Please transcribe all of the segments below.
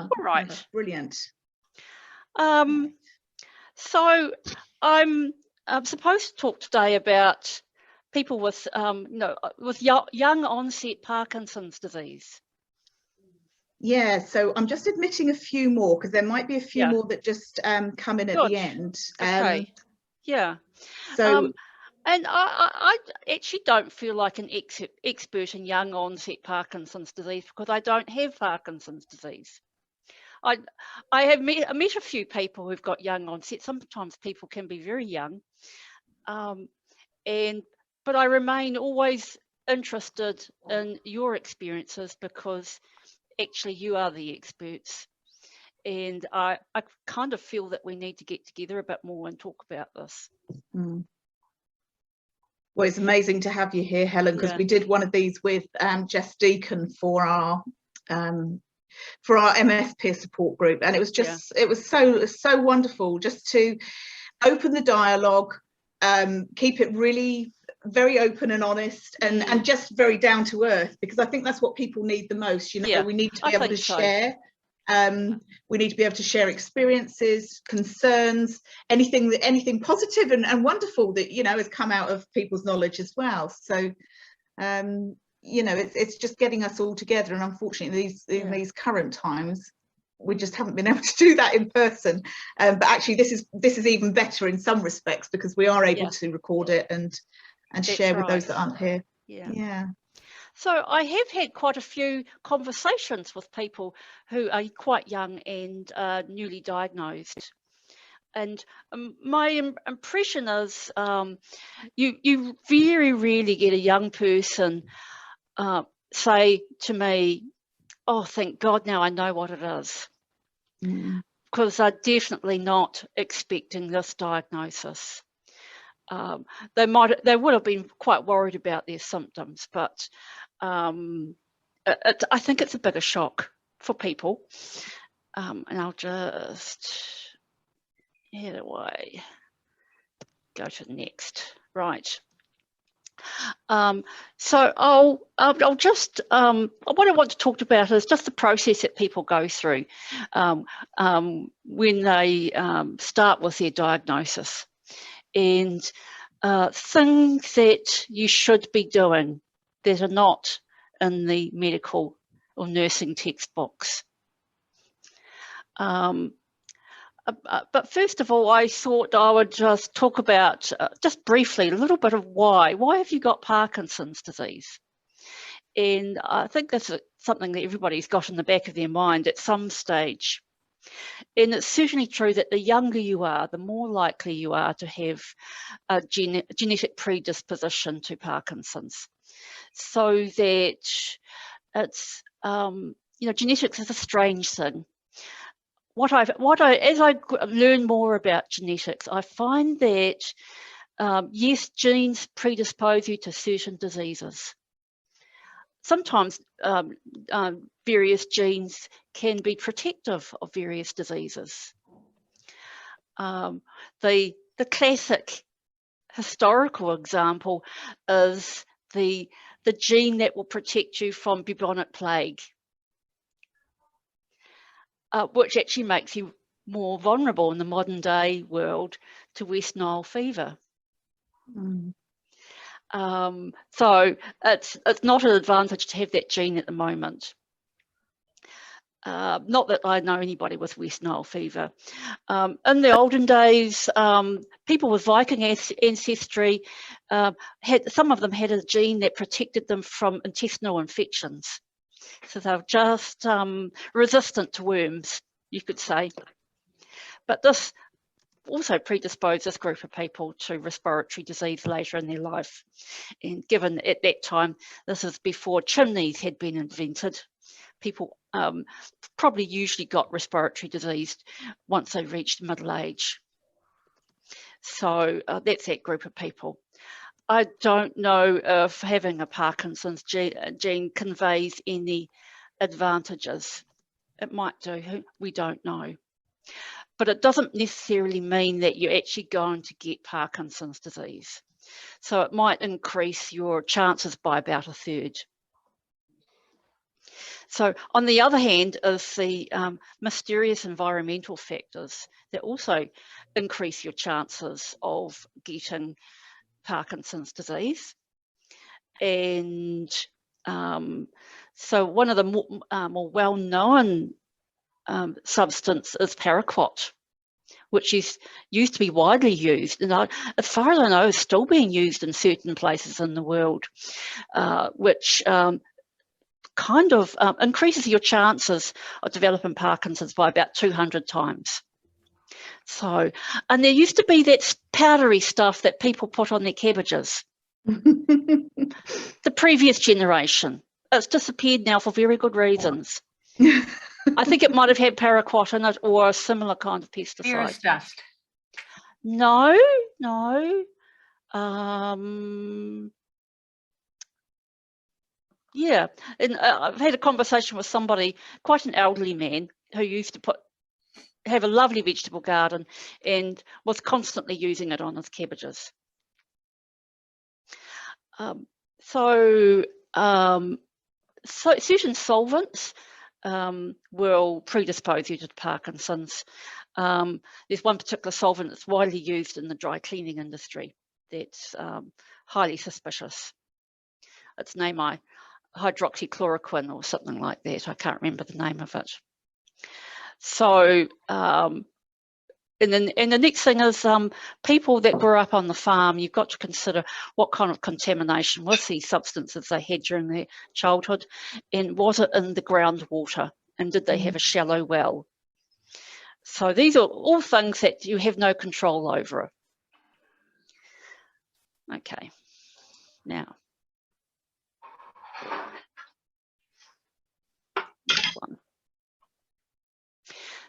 All No, right. that's brilliant. So I'm supposed to talk today about people with, with young onset Parkinson's disease. Yeah, so I'm just admitting a few more because there might be a few more that just come in at the end. Okay. Yeah. So, and I actually don't feel like an expert in young onset Parkinson's disease because I don't have Parkinson's disease. I have met a few people who've got young onset. Sometimes people can be very young, but I remain always interested in your experiences because actually you are the experts, and I kind of feel that we need to get together a bit more and talk about this. Well, it's amazing to have you here, Helen, because we did one of these with Jess Deacon for our MS peer support group, and it was just it was so wonderful just to open the dialogue, keep it really very open and honest, and just very down to earth, because I think that's what people need the most. You know, we need to be able to share. We need to be able to share experiences, concerns, anything positive and wonderful that, you know, has come out of people's knowledge as well. So you know, it's just getting us all together, and unfortunately in these current times we just haven't been able to do that in person, but actually this is even better in some respects because we are able to record it and share with those that aren't here. So I have had quite a few conversations with people who are quite young and newly diagnosed. And my impression is you very rarely get a young person say to me, "Oh, thank God, now I know what it is." Because they're definitely not expecting this diagnosis. They would have been quite worried about their symptoms, but I think it's a bit of shock for people. And I'll just head away. Go to the next. Right. So I'll just what I want to talk about is just the process that people go through when they start with their diagnosis, and things that you should be doing that are not in the medical or nursing textbooks. But first of all, I thought I would just talk about, just briefly, a little bit of why. Why have you got Parkinson's disease? And I think that's something that everybody's got in the back of their mind at some stage. And it's certainly true that the younger you are, the more likely you are to have a genetic predisposition to Parkinson's. So that it's, you know, genetics is a strange thing. As I learn more about genetics, I find that yes, genes predispose you to certain diseases. Sometimes various genes can be protective of various diseases. The classic historical example is the gene that will protect you from bubonic plague, which actually makes you more vulnerable in the modern day world to West Nile fever. So it's not an advantage to have that gene at the moment. Not that I know anybody with West Nile fever. In the olden days, people with Viking ancestry, some of them had a gene that protected them from intestinal infections. So they're just resistant to worms, you could say. But this also predisposed this group of people to respiratory disease later in their life. And given at that time, this is before chimneys had been invented, people probably usually got respiratory disease once they reached middle age. So that's that group of people. I don't know if having a Parkinson's gene conveys any advantages. It might do, we don't know. But it doesn't necessarily mean that you're actually going to get Parkinson's disease. So it might increase your chances by about a third. So on the other hand is the mysterious environmental factors that also increase your chances of getting Parkinson's disease. And so one of the more well-known substance is paraquat, which used to be widely used, and as far as I know, is still being used in certain places in the world, which kind of increases your chances of developing Parkinson's by about 200 times. So, and there used to be that powdery stuff that people put on their cabbages. The previous generation. It's disappeared now for very good reasons. I think it might have had paraquat in it or a similar kind of pesticide. Cirrus dust. No. Yeah, and I've had a conversation with somebody, quite an elderly man, who used to have a lovely vegetable garden and was constantly using it on his cabbages. So certain solvents will predispose you to Parkinson's. There's one particular solvent that's widely used in the dry cleaning industry that's highly suspicious. It's named hydroxychloroquine or something like that. I can't remember the name of it. So, and the next thing is people that grew up on the farm, you've got to consider what kind of contamination with these substances they had during their childhood, and was it in the groundwater, and did they have a shallow well? So these are all things that you have no control over. Okay, now. One.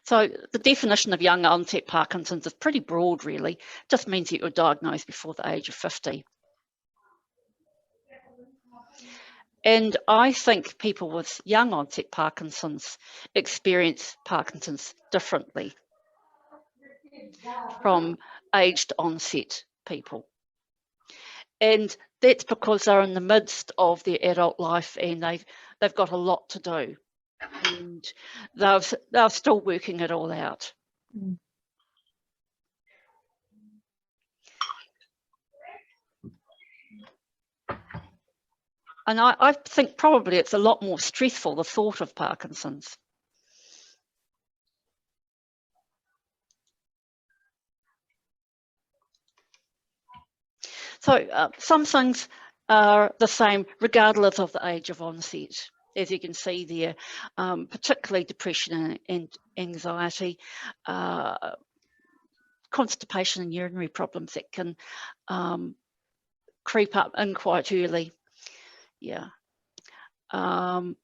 So the definition of young onset Parkinson's is pretty broad, really. It just means that you're diagnosed before the age of 50. And I think people with young onset Parkinson's experience Parkinson's differently from aged onset people. And that's because they're in the midst of their adult life and they've got a lot to do. And they're still working it all out. And I think probably it's a lot more stressful, the thought of Parkinson's. So some things are the same regardless of the age of onset. As you can see there, particularly depression and anxiety, constipation and urinary problems that can creep up in quite early. Yeah. I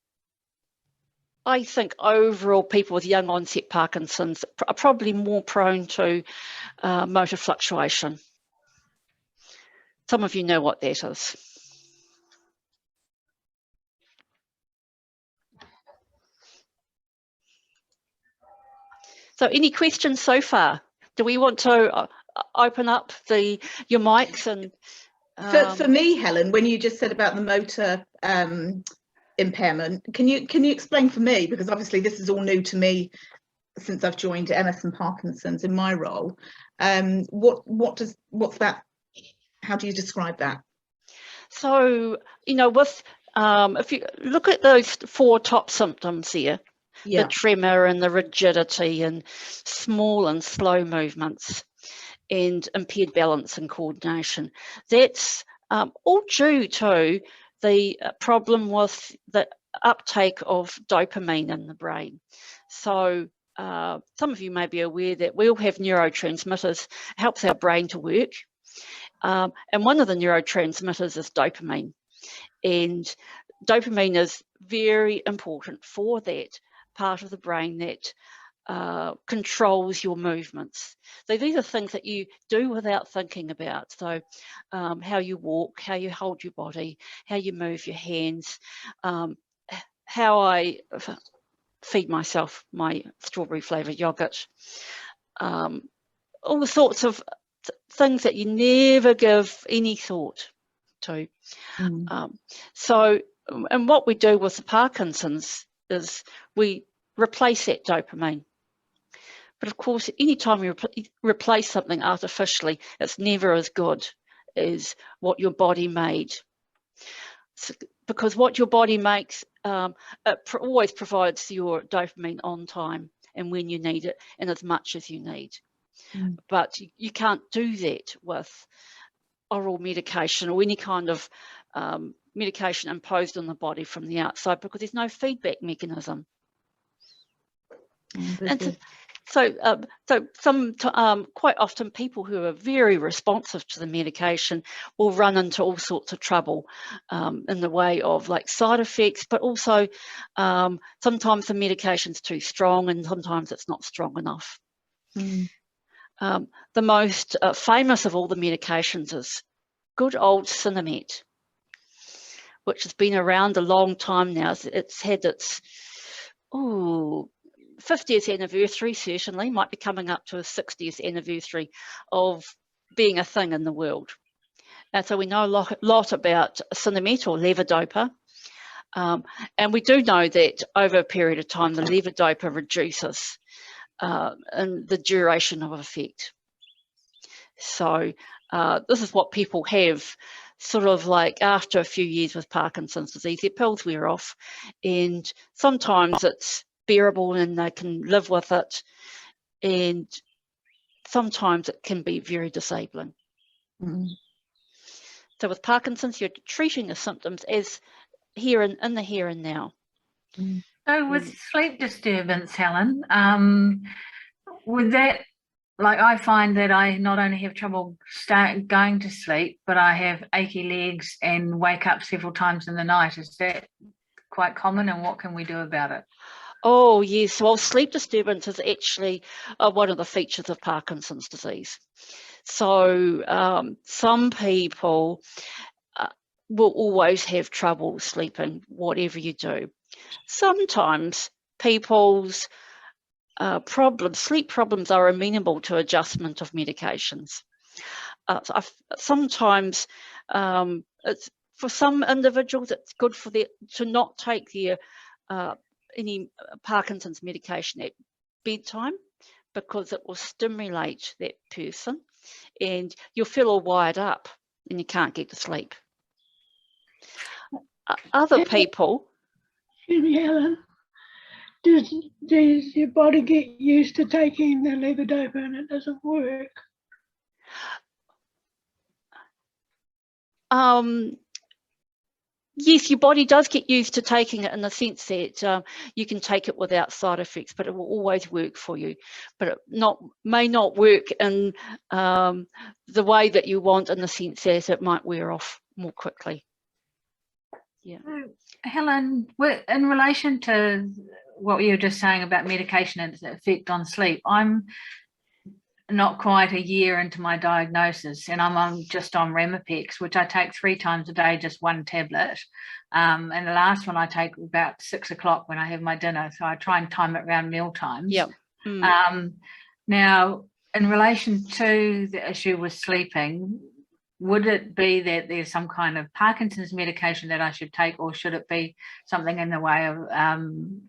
think overall people with young onset Parkinson's are probably more prone to motor fluctuation. Some of you know what that is. So any questions so far? Do we want to open up your mics? And for me, Helen, when you just said about the motor impairment, can you explain for me, because obviously this is all new to me since I've joined MS and Parkinson's in my role. What's that? How do you describe that? So, you know, with if you look at those 4 top symptoms here, the tremor and the rigidity and small and slow movements and impaired balance and coordination, that's all due to the problem with the uptake of dopamine in the brain. So some of you may be aware that we all have neurotransmitters. It helps our brain to work. And one of the neurotransmitters is dopamine. And dopamine is very important for that part of the brain that controls your movements. So these are things that you do without thinking about. So how you walk, how you hold your body, how you move your hands, how I feed myself my strawberry flavoured yogurt, all the sorts of things that you never give any thought to. So, and what we do with the Parkinson's is we replace that dopamine. But of course, anytime you replace something artificially, it's never as good as what your body made. So, because what your body makes, it always provides your dopamine on time and when you need it and as much as you need. But you can't do that with oral medication or any kind of medication imposed on the body from the outside, because there's no feedback mechanism. And so quite often people who are very responsive to the medication will run into all sorts of trouble in the way of like side effects, but also sometimes the medication's too strong and sometimes it's not strong enough. The most famous of all the medications is good old Cinemet, which has been around a long time now. It's had its 50th anniversary, certainly, might be coming up to a 60th anniversary of being a thing in the world. And so we know a lot about Cinemet or levodopa. And we do know that over a period of time, the levodopa reduces in the duration of effect. So this is what people have sort of like after a few years with Parkinson's disease. Their pills wear off, and sometimes it's bearable and they can live with it, and sometimes it can be very disabling. So with Parkinson's, you're treating the symptoms as in the here and now. So with sleep disturbance, Helen, with that, like I find that I not only have trouble going to sleep, but I have achy legs and wake up several times in the night. Is that quite common, and what can we do about it? Oh, yes. Well, sleep disturbance is actually one of the features of Parkinson's disease. So some people will always have trouble sleeping, whatever you do. Sometimes people's sleep problems are amenable to adjustment of medications. Sometimes it's for some individuals it's good for to not take their any Parkinson's medication at bedtime, because it will stimulate that person and you'll feel all wired up and you can't get to sleep. Other people... Helen, does your body get used to taking the levodopa and it doesn't work? Yes, your body does get used to taking it in the sense that you can take it without side effects, but it will always work for you. But it may not work in the way that you want, in the sense that it might wear off more quickly. Yeah. Helen, in relation to what you were just saying about medication and its effect on sleep, I'm not quite a year into my diagnosis, and I'm just on Remipex, which I take 3 times a day, just 1 tablet. And the last one I take about 6 o'clock when I have my dinner. So I try and time it around meal times. Yep. Now, in relation to the issue with sleeping, would it be that there's some kind of Parkinson's medication that I should take, or should it be something in the way of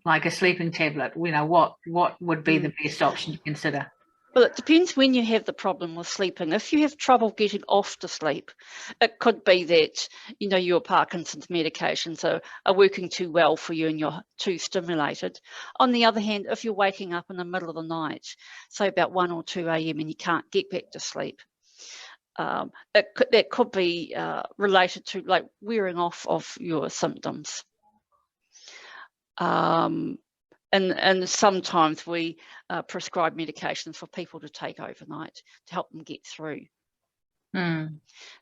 like a sleeping tablet? You know, what would be the best option to consider? Well, it depends when you have the problem with sleeping. If you have trouble getting off to sleep, it could be that, you know, your Parkinson's medications are working too well for you and you're too stimulated. On the other hand, if you're waking up in the middle of the night, say about 1 or 2 a.m. and you can't get back to sleep, that could be related to like wearing off of your symptoms. And sometimes we prescribe medications for people to take overnight to help them get through.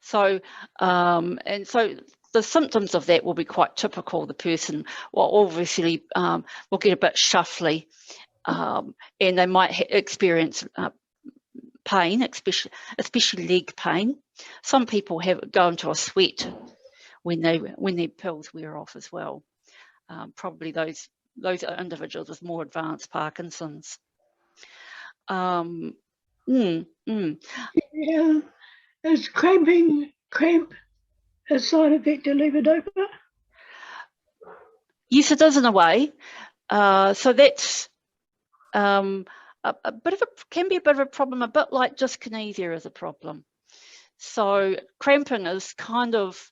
So, and so the symptoms of that will be quite typical. The person will obviously will get a bit shuffly, and they might experience pain, especially leg pain. Some people go into a sweat when their pills wear off as well. Probably those individuals with more advanced Parkinson's. Yeah, is cramp a side effect of levodopa? Yes, it is in a way. So that's can be a bit of a problem, a bit like dyskinesia is a problem. So cramping is kind of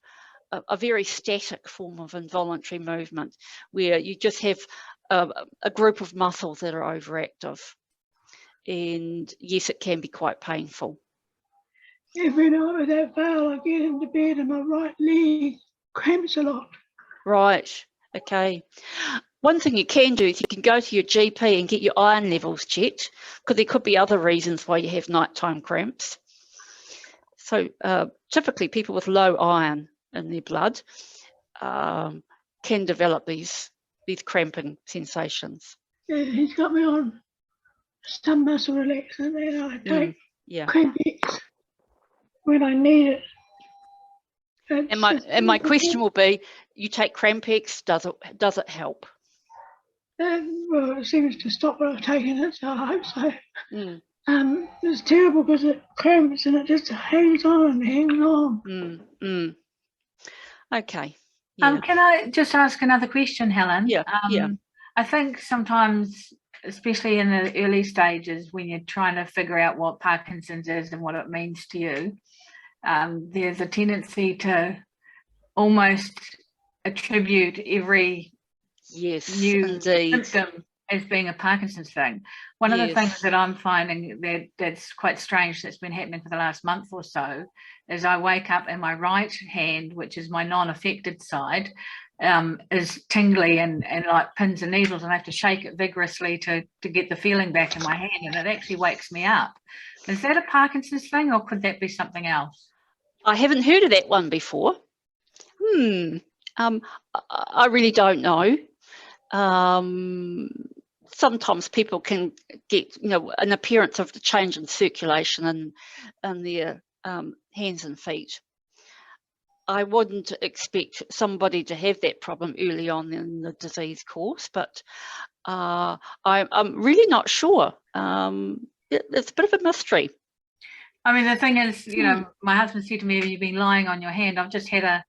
a very static form of involuntary movement where you just have a group of muscles that are overactive. And yes, it can be quite painful. Every night without fail, I get into bed and my right leg cramps a lot. Right, okay. One thing you can do is you can go to your GP and get your iron levels checked, because there could be other reasons why you have nighttime cramps. So typically people with low iron in their blood can develop these cramping sensations. Yeah, he's got me on some muscle relaxant and I take Crampex when I need it. And my question will be, you take Crampex, does it help? Well, it seems to stop what I've taken it, so I hope so. Mm. It's terrible because it cramps and it just hangs on and hangs on. Okay. Yeah. Can I just ask another question, Helen? Yeah. I think sometimes, especially in the early stages, when you're trying to figure out what Parkinson's is and what it means to you, there's a tendency to almost attribute every new symptom as being a Parkinson's thing. One of the things that I'm finding that's quite strange, that's been happening for the last month or so, is I wake up and my right hand, which is my non-affected side, is tingly and like pins and needles, and I have to shake it vigorously to get the feeling back in my hand, and it actually wakes me up. Is that a Parkinson's thing, or could that be something else? I haven't heard of that one before. I really don't know. Sometimes people can get, an appearance of the change in circulation in their hands and feet. I wouldn't expect somebody to have that problem early on in the disease course, but I'm really not sure. It's a bit of a mystery. I mean, the thing is, my husband said to me, have you been lying on your hand? I've just had a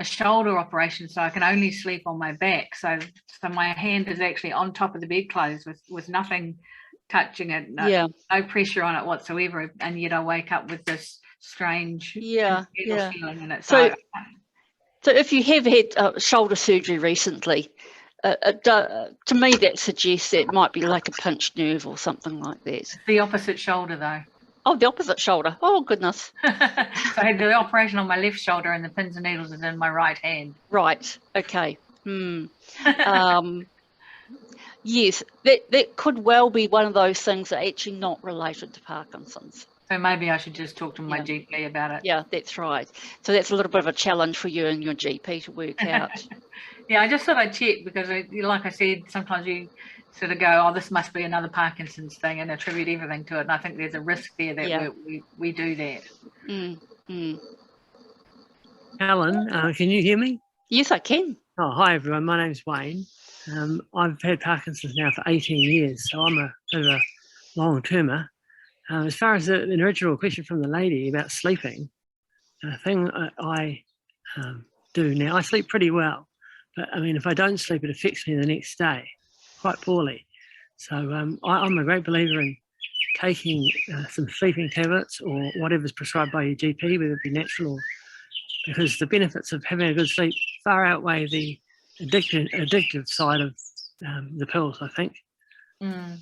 shoulder operation, so I can only sleep on my back. So my hand is actually on top of the bedclothes with nothing touching it, no pressure on it whatsoever, and yet I wake up with this strange feeling in it. So if you have had shoulder surgery recently, to me that suggests that it might be like a pinched nerve or something like that. The opposite shoulder, though. Oh, the opposite shoulder. Oh, goodness. So I had the operation on my left shoulder and the pins and needles is in my right hand. Right. Okay. Yes, that could well be one of those things that are actually not related to Parkinson's. So maybe I should just talk to my GP about it. Yeah, that's right. So that's a little bit of a challenge for you and your GP to work out. Yeah, I just thought I'd check because, like I said, sometimes you sort of go, oh, this must be another Parkinson's thing, and attribute everything to it. And I think there's a risk there that we do that. Helen, can you hear me? Yes, I can. Oh, hi, everyone. My name's Wayne. I've had Parkinson's now for 18 years, so I'm a bit of a long-termer. As far as the original question from the lady about sleeping, the thing I do now, I sleep pretty well. But, I mean, if I don't sleep, it affects me the next day quite poorly. So I'm a great believer in taking some sleeping tablets or whatever's prescribed by your GP, whether it be natural or, because the benefits of having a good sleep far outweigh the addictive side of the pills, I think. I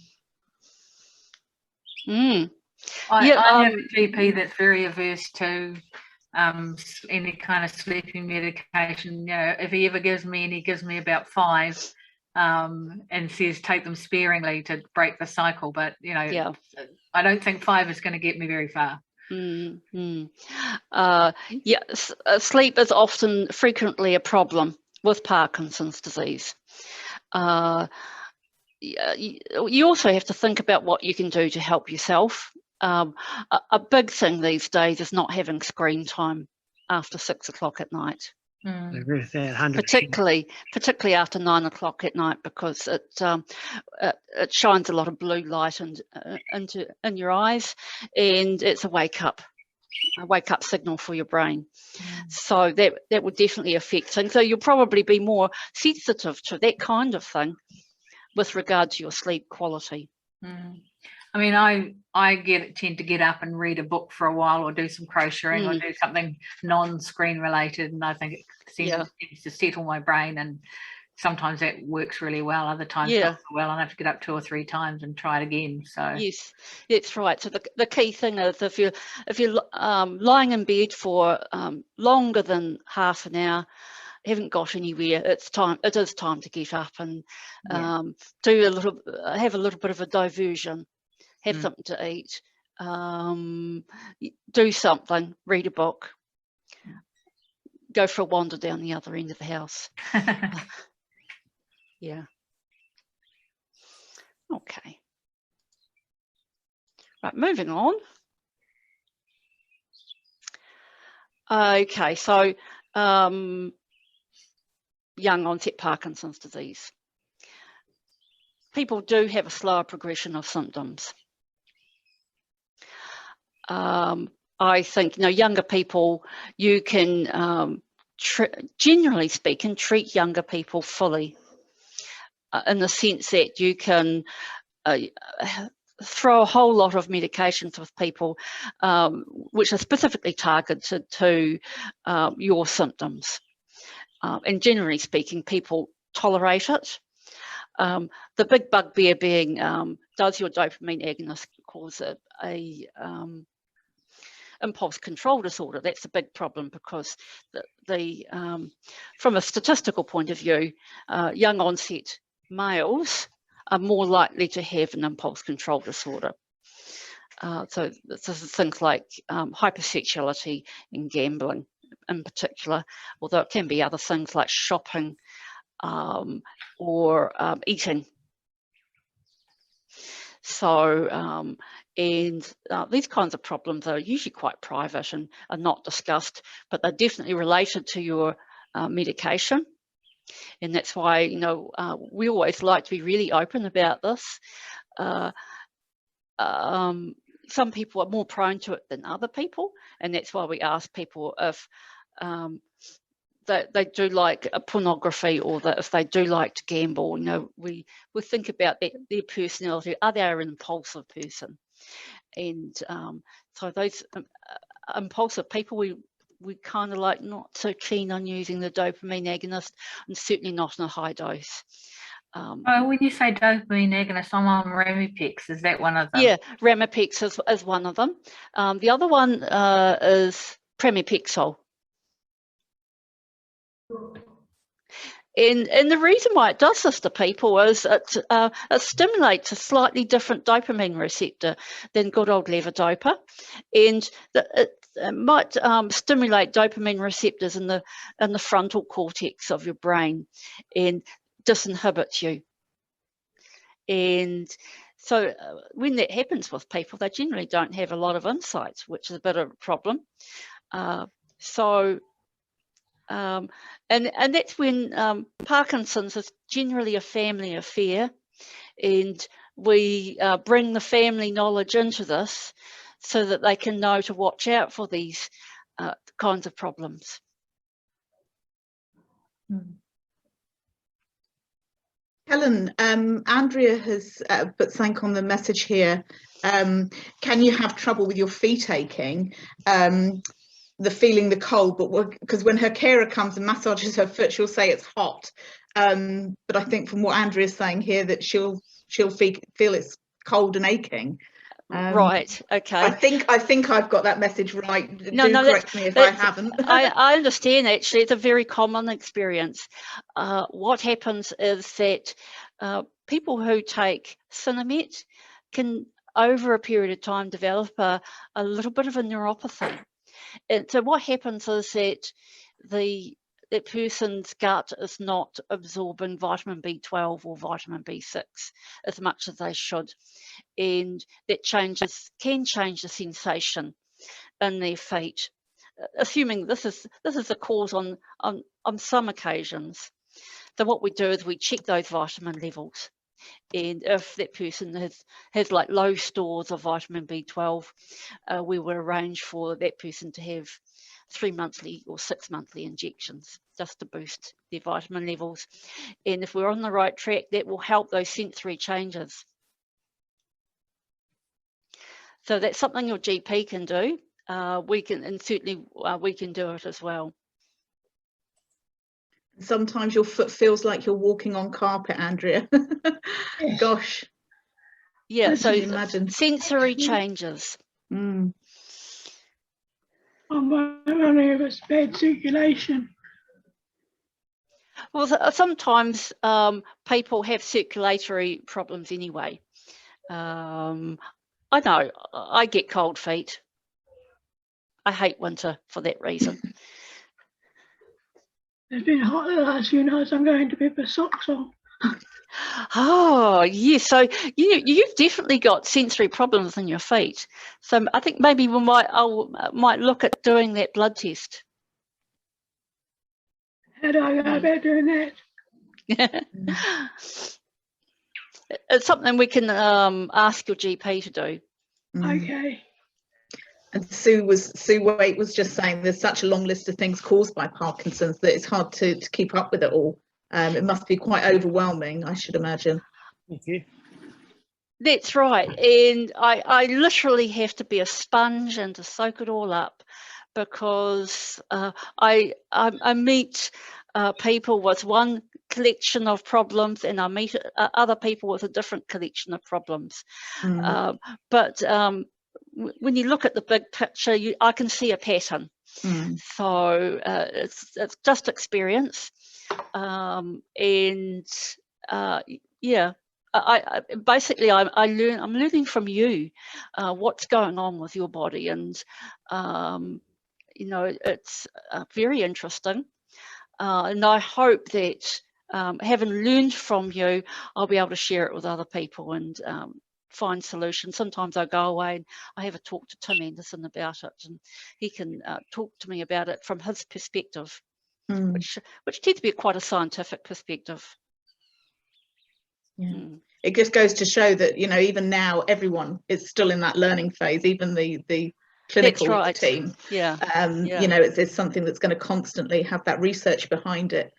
have a GP that's very averse to any kind of sleeping medication. If he ever gives me, and he gives me about 5, and says take them sparingly to break the cycle, but I don't think 5 is going to get me very far. Sleep is frequently a problem with Parkinson's disease. You also have to think about what you can do to help yourself. A big thing these days is not having screen time after 6 o'clock at night. I agree with that, 100%. Particularly after 9 o'clock at night, because it shines a lot of blue light in your eyes, and it's a wake up signal for your brain. So that would definitely affect things. So you'll probably be more sensitive to that kind of thing with regard to your sleep quality. I mean, I tend to get up and read a book for a while, or do some crocheting, or do something non-screen related, and I think it seems to settle my brain, and sometimes that works really well, other times not so well, and I have to get up 2 or 3 times and try it again. So yes, that's right. So the key thing is, if you're lying in bed for longer than half an hour, haven't got anywhere, it is time to get up and have a little bit of a diversion, have something to eat, do something, read a book, go for a wander down the other end of the house. Yeah. Okay. Right, moving on. Okay, so young onset Parkinson's disease. People do have a slower progression of symptoms. I think, younger people, you can, generally speaking, treat younger people fully, in the sense that you can throw a whole lot of medications with people, which are specifically targeted to your symptoms. And generally speaking, people tolerate it. The big bugbear being, does your dopamine agonist cause a impulse control disorder? That's a big problem, because from a statistical point of view, young onset males are more likely to have an impulse control disorder. So this is things like hypersexuality and gambling in particular, although it can be other things like shopping or eating. So, and these kinds of problems are usually quite private and are not discussed, but they're definitely related to your medication. And that's why, we always like to be really open about this. Some people are more prone to it than other people, and that's why we ask people if they do like pornography, or that if they do like to gamble. We think about their personality. Are they an impulsive person? And so those impulsive people, we kind of like not so keen on using the dopamine agonist, and certainly not in a high dose. When you say dopamine agonist, I'm on Ramipix. Is that one of them? Yeah, Ramipix is one of them. The other one is pramipexole. And the reason why it does this to people is it stimulates a slightly different dopamine receptor than good old levodopa, and it might stimulate dopamine receptors in the frontal cortex of your brain, and disinhibits you. And so when that happens with people, they generally don't have a lot of insights, which is a bit of a problem. And that's when Parkinson's is generally a family affair, and we bring the family knowledge into this so that they can know to watch out for these kinds of problems. Helen, Andrea has put something on the message here. Can you have trouble with your feet aching? The feeling the cold, but because when her carer comes and massages her foot, she'll say it's hot. But I think from what Andrea's saying here, that she'll feel it's cold and aching. Right. Okay. I think I've got that message right. No, correct me if I haven't. I understand. Actually, it's a very common experience. What happens is that people who take Sinemet can, over a period of time, develop a little bit of a neuropathy. And so what happens is that that person's gut is not absorbing vitamin B12 or vitamin B6 as much as they should, and that can change the sensation in their feet, assuming this is the cause on some occasions. So what we do is we check those vitamin levels, and if that person has like low stores of vitamin B12, we will arrange for that person to have 3 monthly or 6 monthly injections just to boost their vitamin levels. And if we're on the right track, that will help those sensory changes. So that's something your GP can do. We can, and certainly we can do it as well. Sometimes your foot feels like you're walking on carpet, Andrea. Yes. Gosh. Yeah, so Can you imagine? sensory changes. Mm. I'm wondering if it's bad circulation. Well, sometimes people have circulatory problems anyway. I know, I get cold feet. I hate winter for that reason. It's been hot the last few nights. I'm going to bed with socks on. Oh, yes. So you've definitely got sensory problems in your feet. So I think maybe we might look at doing that blood test. How do I go about doing that? It's something we can ask your GP to do. Okay. And Sue Waite was just saying there's such a long list of things caused by Parkinson's that it's hard to keep up with it all. It must be quite overwhelming, I should imagine. Thank you. That's right. And I literally have to be a sponge and to soak it all up, because I meet people with one collection of problems, and I meet other people with a different collection of problems. But when you look at the big picture, I can see a pattern. So it's just experience. Yeah, I'm learning from you what's going on with your body, and you know, it's very interesting. And I hope that having learned from you, I'll be able to share it with other people and find solutions. Sometimes I go away and I have a talk to Tim Anderson about it, and he can talk to me about it from his perspective, which tends to be quite a scientific perspective. Yeah. It just goes to show that, you know, even now everyone is still in that learning phase, even the clinical team. Yeah. You know, it's something that's going to constantly have that research behind it,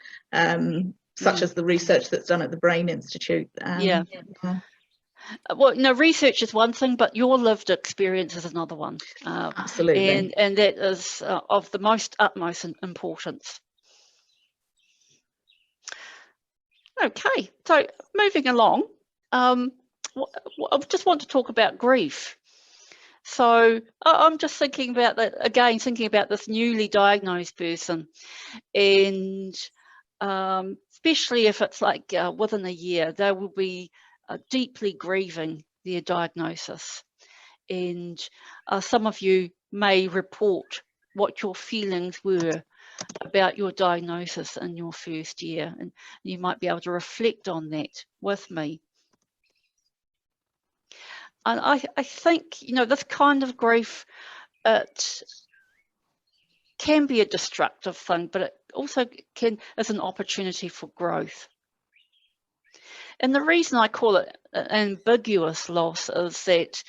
such as the research that's done at the Brain Institute. Well, no, research is one thing, but your lived experience is another one. Absolutely. And that is of the utmost importance. Okay, so moving along, I just want to talk about grief. So I'm just thinking about that again, thinking about this newly diagnosed person, and especially if it's like within a year, they will be deeply grieving their diagnosis. And some of you may report what your feelings were about your diagnosis in your first year, and you might be able to reflect on that with me. And I think, you know, this kind of grief, it can be a destructive thing, but it also is an opportunity for growth. And the reason I call it ambiguous loss is that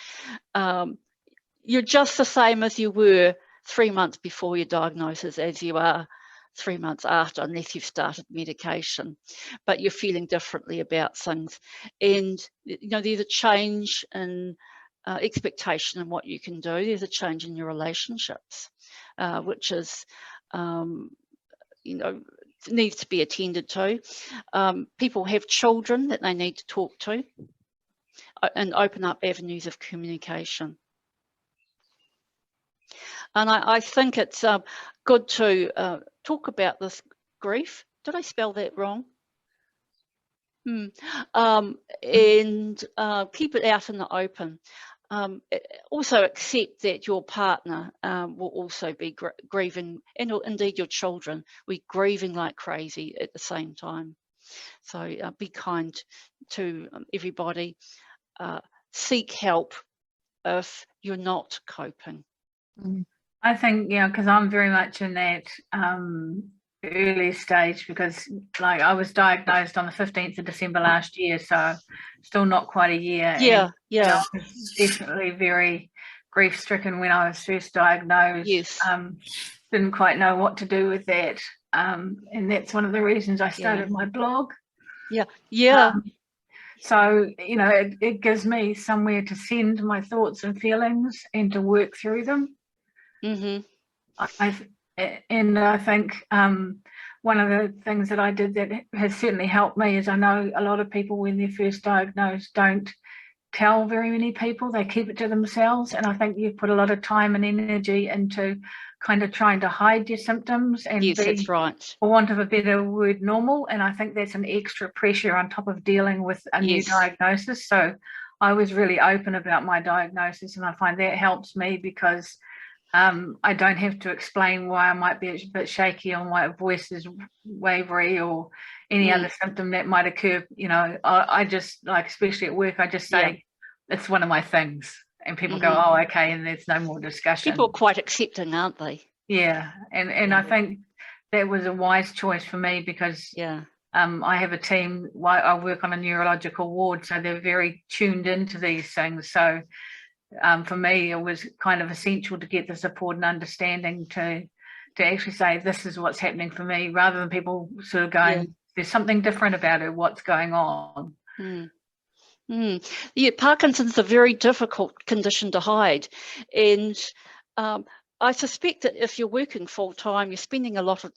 you're just the same as you were 3 months before your diagnosis as you are 3 months after, unless you've started medication, but you're feeling differently about things. And, you know, there's a change in expectation in what you can do. There's a change in your relationships, which is, you know, needs to be attended to. People have children that they need to talk to and open up avenues of communication. And I think it's good to talk about this grief. Did I spell that wrong? And keep it out in the open. Also accept that your partner will also be grieving, and indeed your children, we're grieving like crazy at the same time. So be kind to everybody. Seek help if you're not coping. I think, yeah, because I'm very much in that early stage, because like I was diagnosed on the 15th of December last year, so still not quite a year. Yeah. I was definitely very grief stricken when I was first diagnosed. Yes. Didn't quite know what to do with that. and that's one of the reasons I started my blog. Yeah. So, you know, it gives me somewhere to send my thoughts and feelings and to work through them. Mm-hmm. I think one of the things that I did that has certainly helped me is I know a lot of people when they're first diagnosed don't tell very many people, they keep it to themselves, and I think you've put a lot of time and energy into kind of trying to hide your symptoms and yes, be, that's right, for want of a better word, normal. And I think that's an extra pressure on top of dealing with a new diagnosis. So I was really open about my diagnosis, and I find that helps me because I don't have to explain why I might be a bit shaky or my voice is wavery or any other symptom that might occur. You know, I just, like, especially at work, I just say it's one of my things, and people go, oh, okay, and there's no more discussion. People are quite accepting, aren't they? Yeah, and I think that was a wise choice for me because I have a team. I work on a neurological ward, so they're very tuned into these things. So for me, it was kind of essential to get the support and understanding to actually say this is what's happening for me, rather than people sort of going, there's something different about it, what's going on. Yeah, Parkinson's a very difficult condition to hide, and I suspect that if you're working full time, you're spending a lot of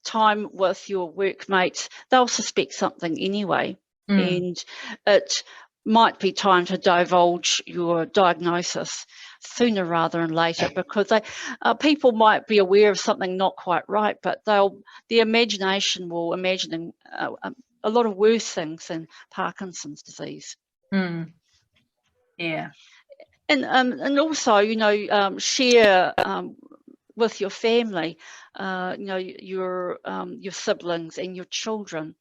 time with your workmates, they'll suspect something anyway, and it might be time to divulge your diagnosis sooner rather than later, because people might be aware of something not quite right, but the imagination will imagine a lot of worse things than Parkinson's disease. Yeah. And also, you know, share with your family, you know, your siblings and your children.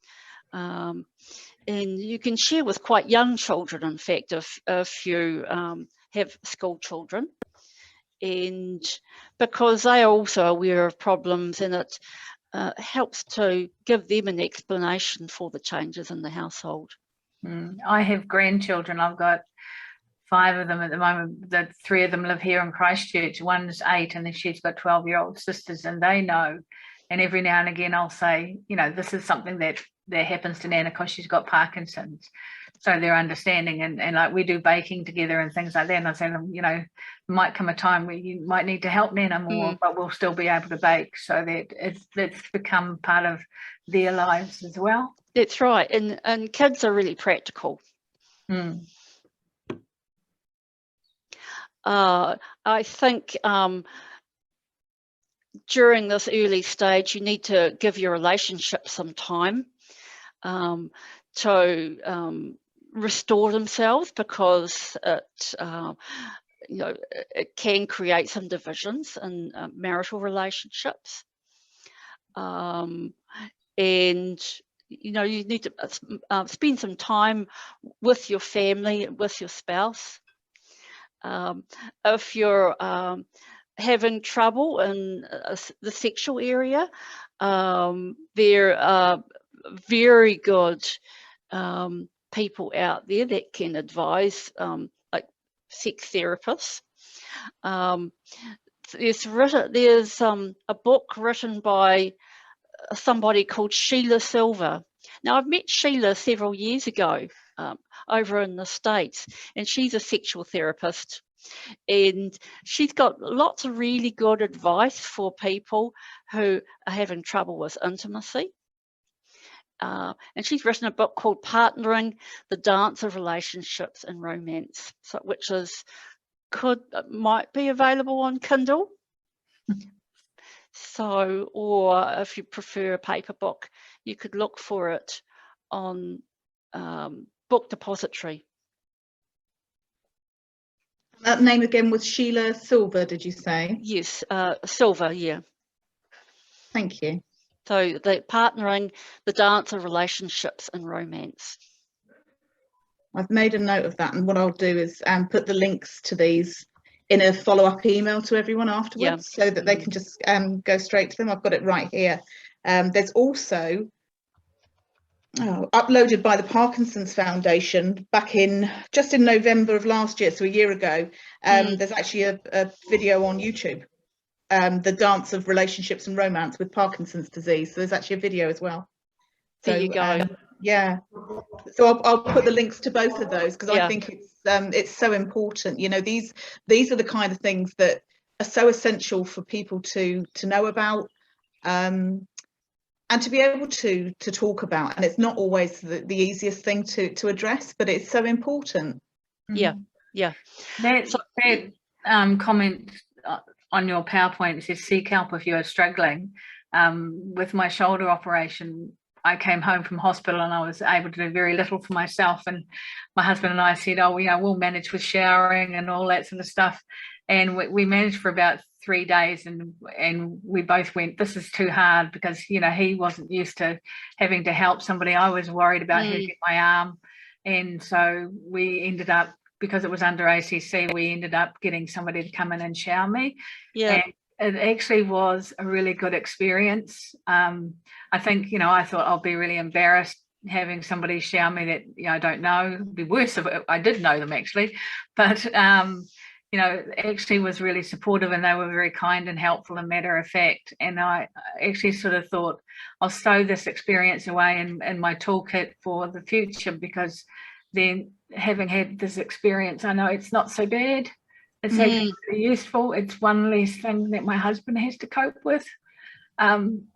And you can share with quite young children, in fact, if you have school children, and because they are also aware of problems, and it helps to give them an explanation for the changes in the household. I have grandchildren. I've got 5 of them at the moment. The 3 of them live here in Christchurch. One's 8, and then she's got 12-year-old sisters, and they know. And every now and again, I'll say, you know, this is something that happens to Nana because she's got Parkinson's. So they're understanding, and like we do baking together and things like that. And I say, you know, might come a time where you might need to help Nana more, but we'll still be able to bake, so that it's become part of their lives as well. That's right, and kids are really practical. I think during this early stage, you need to give your relationship some time to restore themselves, because it, you know, it can create some divisions in marital relationships, and you know, you need to spend some time with your family, with your spouse. If you're having trouble in the sexual area, there are very good people out there that can advise, like sex therapists. There's a book written by somebody called Sheila Silver. Now, I've met Sheila several years ago over in the States, and she's a sexual therapist, and she's got lots of really good advice for people who are having trouble with intimacy. And she's written a book called Partnering: The Dance of Relationships and Romance, which might be available on Kindle. So, or if you prefer a paper book, you could look for it on Book Depository. That name again was Sheila Silver, did you say? Yes, Silver, yeah. Thank you. So the Partnering: The Dance of Relationships and Romance. I've made a note of that, and what I'll do is put the links to these in a follow-up email to everyone afterwards, so that they can just go straight to them. I've got it right here. There's also uploaded by the Parkinson's Foundation back just in November of last year, so a year ago. There's actually a video on YouTube the dance of relationships and romance with Parkinson's disease. So there's actually a video as well. So, there you go. Yeah. So I'll put the links to both of those, because Yeah. I think it's so important. You know, these are the kind of things that are so essential for people to know about, and to be able to talk about. And it's not always the easiest thing to address, but it's so important. Yeah, yeah. That comment on your PowerPoint says, seek help if you are struggling. With my shoulder operation, I came home from hospital and I was able to do very little for myself. And my husband and I said, oh, we'll manage with showering and all that sort of stuff. And we managed for about 3 days, and we both went, this is too hard, because, you know, he wasn't used to having to help somebody. I was worried about hurting my arm. And so we ended up, because it was under ACC, we ended up getting somebody to come in and shower me. Yeah. And it actually was a really good experience. I think, you know, I thought I'll be really embarrassed having somebody shower me that, you know, I don't know. It'd be worse if I did know them, actually. But, you know, actually was really supportive, and they were very kind and helpful and matter of fact. And I actually sort of thought, I'll stow this experience away in my toolkit for the future, because then, having had this experience, I know it's not so bad. It's actually really useful. It's one less thing that my husband has to cope with.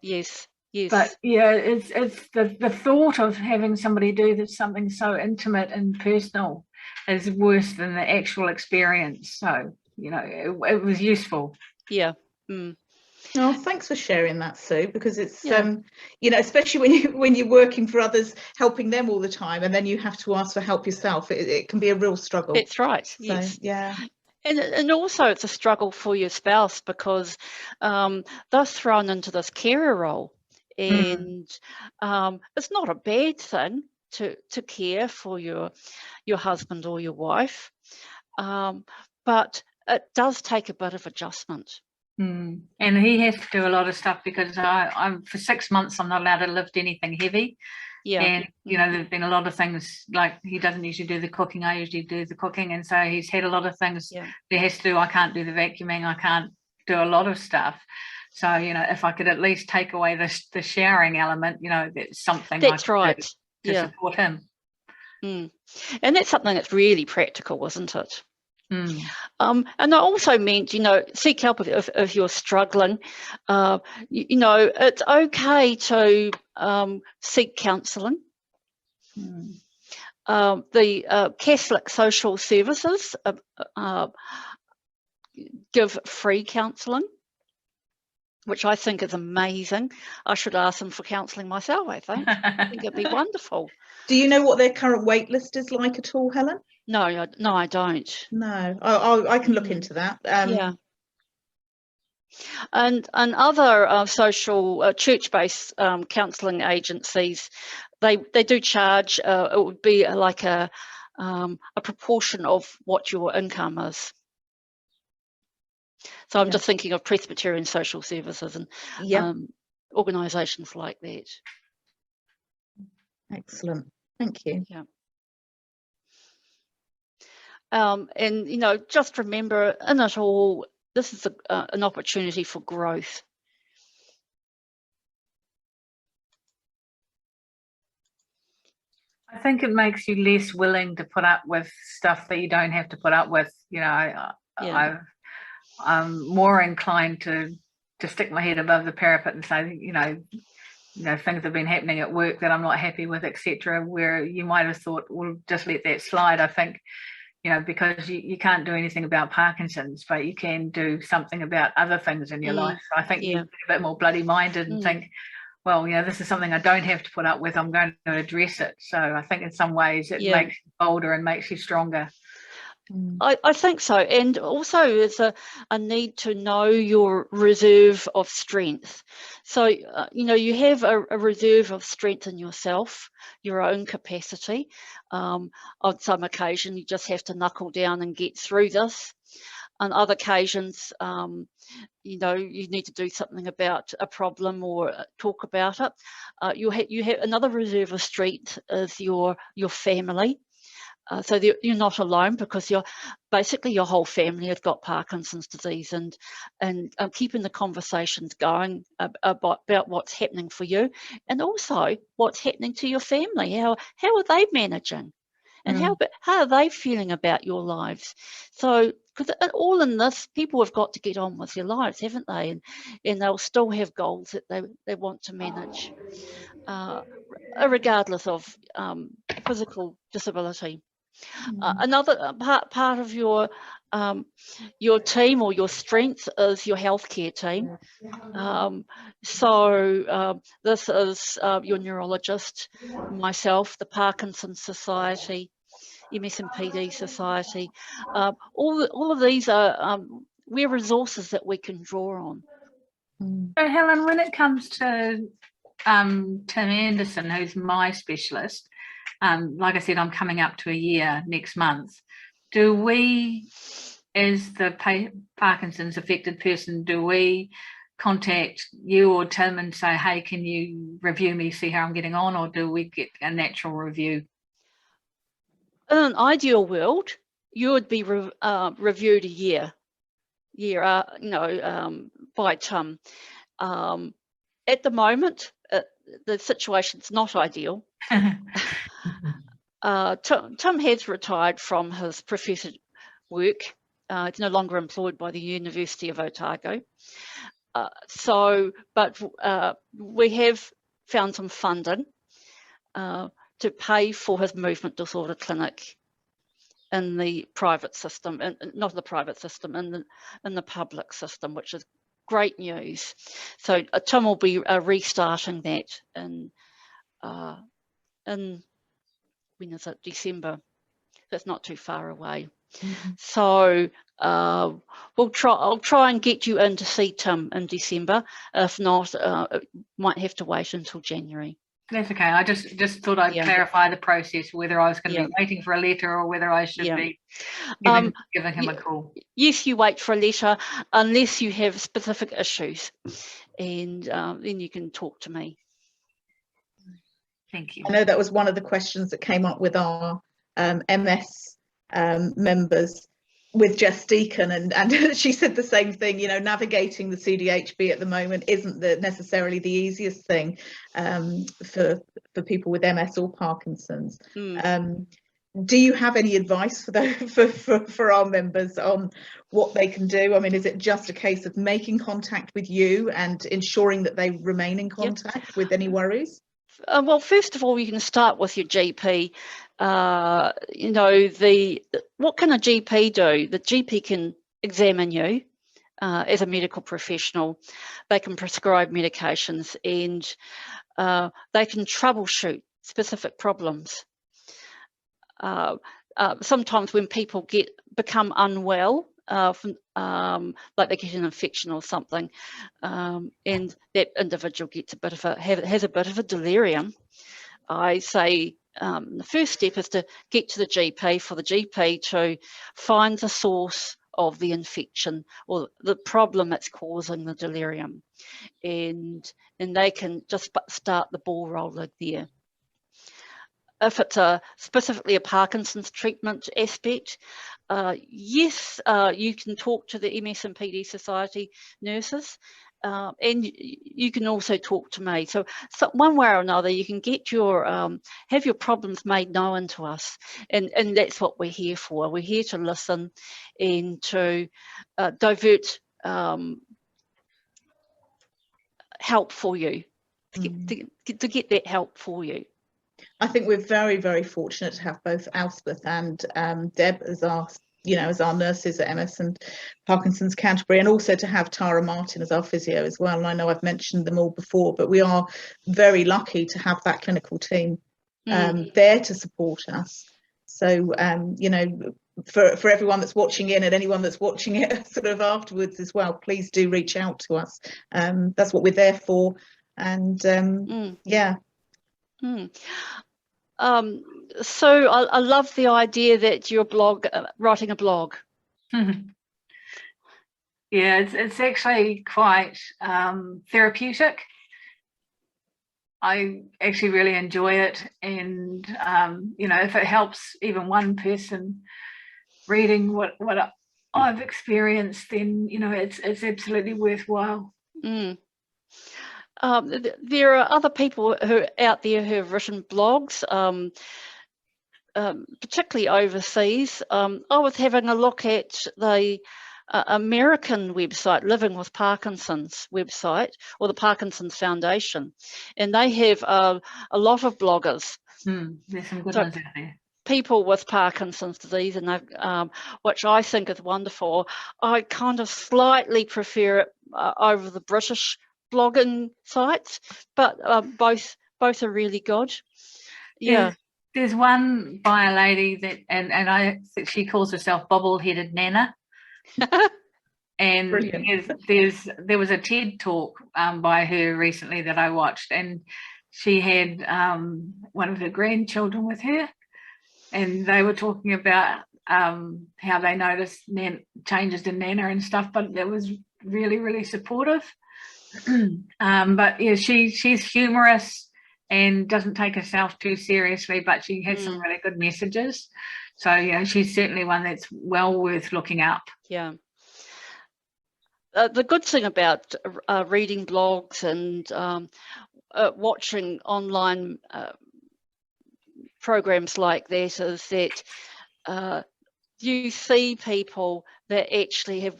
Yes, yes. But yeah, it's the thought of having somebody do this, something so intimate and personal, is worse than the actual experience. So, you know, it was useful. Yeah. Oh, thanks for sharing that, Sue, because it's you know, especially when you're working for others, helping them all the time, and then you have to ask for help yourself, it can be a real struggle. That's right. So, yes. yeah. And also it's a struggle for your spouse, because they're thrown into this carer role, and it's not a bad thing to care for your husband or your wife, but it does take a bit of adjustment. And he has to do a lot of stuff, because I'm for 6 months I'm not allowed to lift anything heavy. Yeah. And you know, there've been a lot of things, like he doesn't usually do the cooking, I usually do the cooking, and so he's had a lot of things that he has to do. I can't do the vacuuming, I can't do a lot of stuff. So, you know, if I could at least take away the showering element, you know, that's something That's I could right. do to support him. And that's something that's really practical, isn't it? Mm. And I also meant, you know, seek help if you're struggling. You know, it's okay to seek counselling. The Catholic Social Services give free counselling, which I think is amazing. I should ask them for counselling myself, I think. I think it'd be wonderful. Do you know what their current wait list is like at all, Helen? No, I don't. No, I can look into that. Yeah. And other social church-based counselling agencies, they do charge. It would be like a proportion of what your income is. So I'm just thinking of Presbyterian Social Services and organisations like that. Excellent, thank you. Yeah. And you know, just remember, in it all, this is an opportunity for growth. I think it makes you less willing to put up with stuff that you don't have to put up with. You know, I'm more inclined to stick my head above the parapet and say, you know, things have been happening at work that I'm not happy with, etc. Where you might have thought, well, just let that slide. I think, you know, because you can't do anything about Parkinson's, but you can do something about other things in your life. So I think you're a bit more bloody minded and think, well, you know, this is something I don't have to put up with. I'm going to address it. So I think in some ways it makes you bolder and makes you stronger. I think so. And also there's a need to know your reserve of strength. So, you know, you have a reserve of strength in yourself, your own capacity. On some occasion, you just have to knuckle down and get through this. On other occasions, you know, you need to do something about a problem or talk about it. You have another reserve of strength is your family. So you're not alone, because basically your whole family have got Parkinson's disease, and keeping the conversations going about what's happening for you, and also what's happening to your family. How are they managing, and how are they feeling about your lives? So, because all in this, people have got to get on with their lives, haven't they? And they'll still have goals that they want to manage, regardless of physical disability. Another part of your team, or your strength, is your healthcare team. This is your neurologist, myself, the Parkinson's Society, MS&PD Society. All of these are we're resources that we can draw on. So Helen, when it comes to Tim Anderson, who's my specialist, like I said, I'm coming up to a year next month. Do we, as the Parkinson's affected person, do we contact you or Tim and say, hey, can you review me, see how I'm getting on, or do we get a natural review? In an ideal world, you would be reviewed a year, by Tim. At the moment, the situation's not ideal. Tim has retired from his professor work. He's no longer employed by the University of Otago. But we have found some funding to pay for his movement disorder clinic in the private system, and not the private system, in the public system, which is great news. So Tim will be restarting that in when is it? December. That's not too far away. So I'll try and get you in to see Tim in December. If not, might have to wait until January. That's okay. I just thought I'd clarify the process, whether I was going to be waiting for a letter or whether I should be giving him a call. Yes, you wait for a letter unless you have specific issues, and then you can talk to me. Thank you. I know that was one of the questions that came up with our MS members with Jess Deacon, and she said the same thing. You know, navigating the CDHB at the moment isn't necessarily the easiest thing for people with MS or Parkinson's. Do you have any advice for our members on what they can do? I mean, is it just a case of making contact with you and ensuring that they remain in contact with any worries? Well, first of all, you can start with your GP. What can a GP do? The GP can examine you as a medical professional. They can prescribe medications, and they can troubleshoot specific problems. Sometimes when people become unwell, like they get an infection or something, and that individual has a bit of a delirium, I say the first step is to get to the GP, for the GP to find the source of the infection or the problem that's causing the delirium, and they can just start the ball rolling there. If it's specifically a Parkinson's treatment aspect, yes, you can talk to the MS and PD Society nurses, and you can also talk to me. So one way or another, you can get have your problems made known to us, and that's what we're here for. We're here to listen and to divert help for you, to get that help for you. I think we're very, very fortunate to have both Elspeth and Deb as our nurses at MS and Parkinson's Canterbury, and also to have Tara Martin as our physio as well. And I know I've mentioned them all before, but we are very lucky to have that clinical team there to support us. So, for everyone that's watching in and anyone that's watching it sort of afterwards as well, please do reach out to us. That's what we're there for. And so I love the idea that you're writing a blog. Yeah, it's actually quite therapeutic. I actually really enjoy it, and you know, if it helps even one person reading what I've experienced, then you know it's absolutely worthwhile. There are other people who out there who have written blogs, particularly overseas. I was having a look at the American website, Living with Parkinson's website, or the Parkinson's Foundation, and they have a lot of bloggers. There's some good ones out there. People with Parkinson's disease, and which I think is wonderful. I kind of slightly prefer it over the British blogging sites, but both are really good. Yeah. There's one by a lady that, and I think she calls herself Bobble-Headed Nana. And there was a TED talk by her recently that I watched, and she had one of her grandchildren with her, and they were talking about how they noticed changes in Nana and stuff, but it was really, really supportive. But yeah, she's humorous and doesn't take herself too seriously, but she has some really good messages. So yeah, she's certainly one that's well worth looking up. Yeah. The good thing about reading blogs and watching online programs like that is that you see people that actually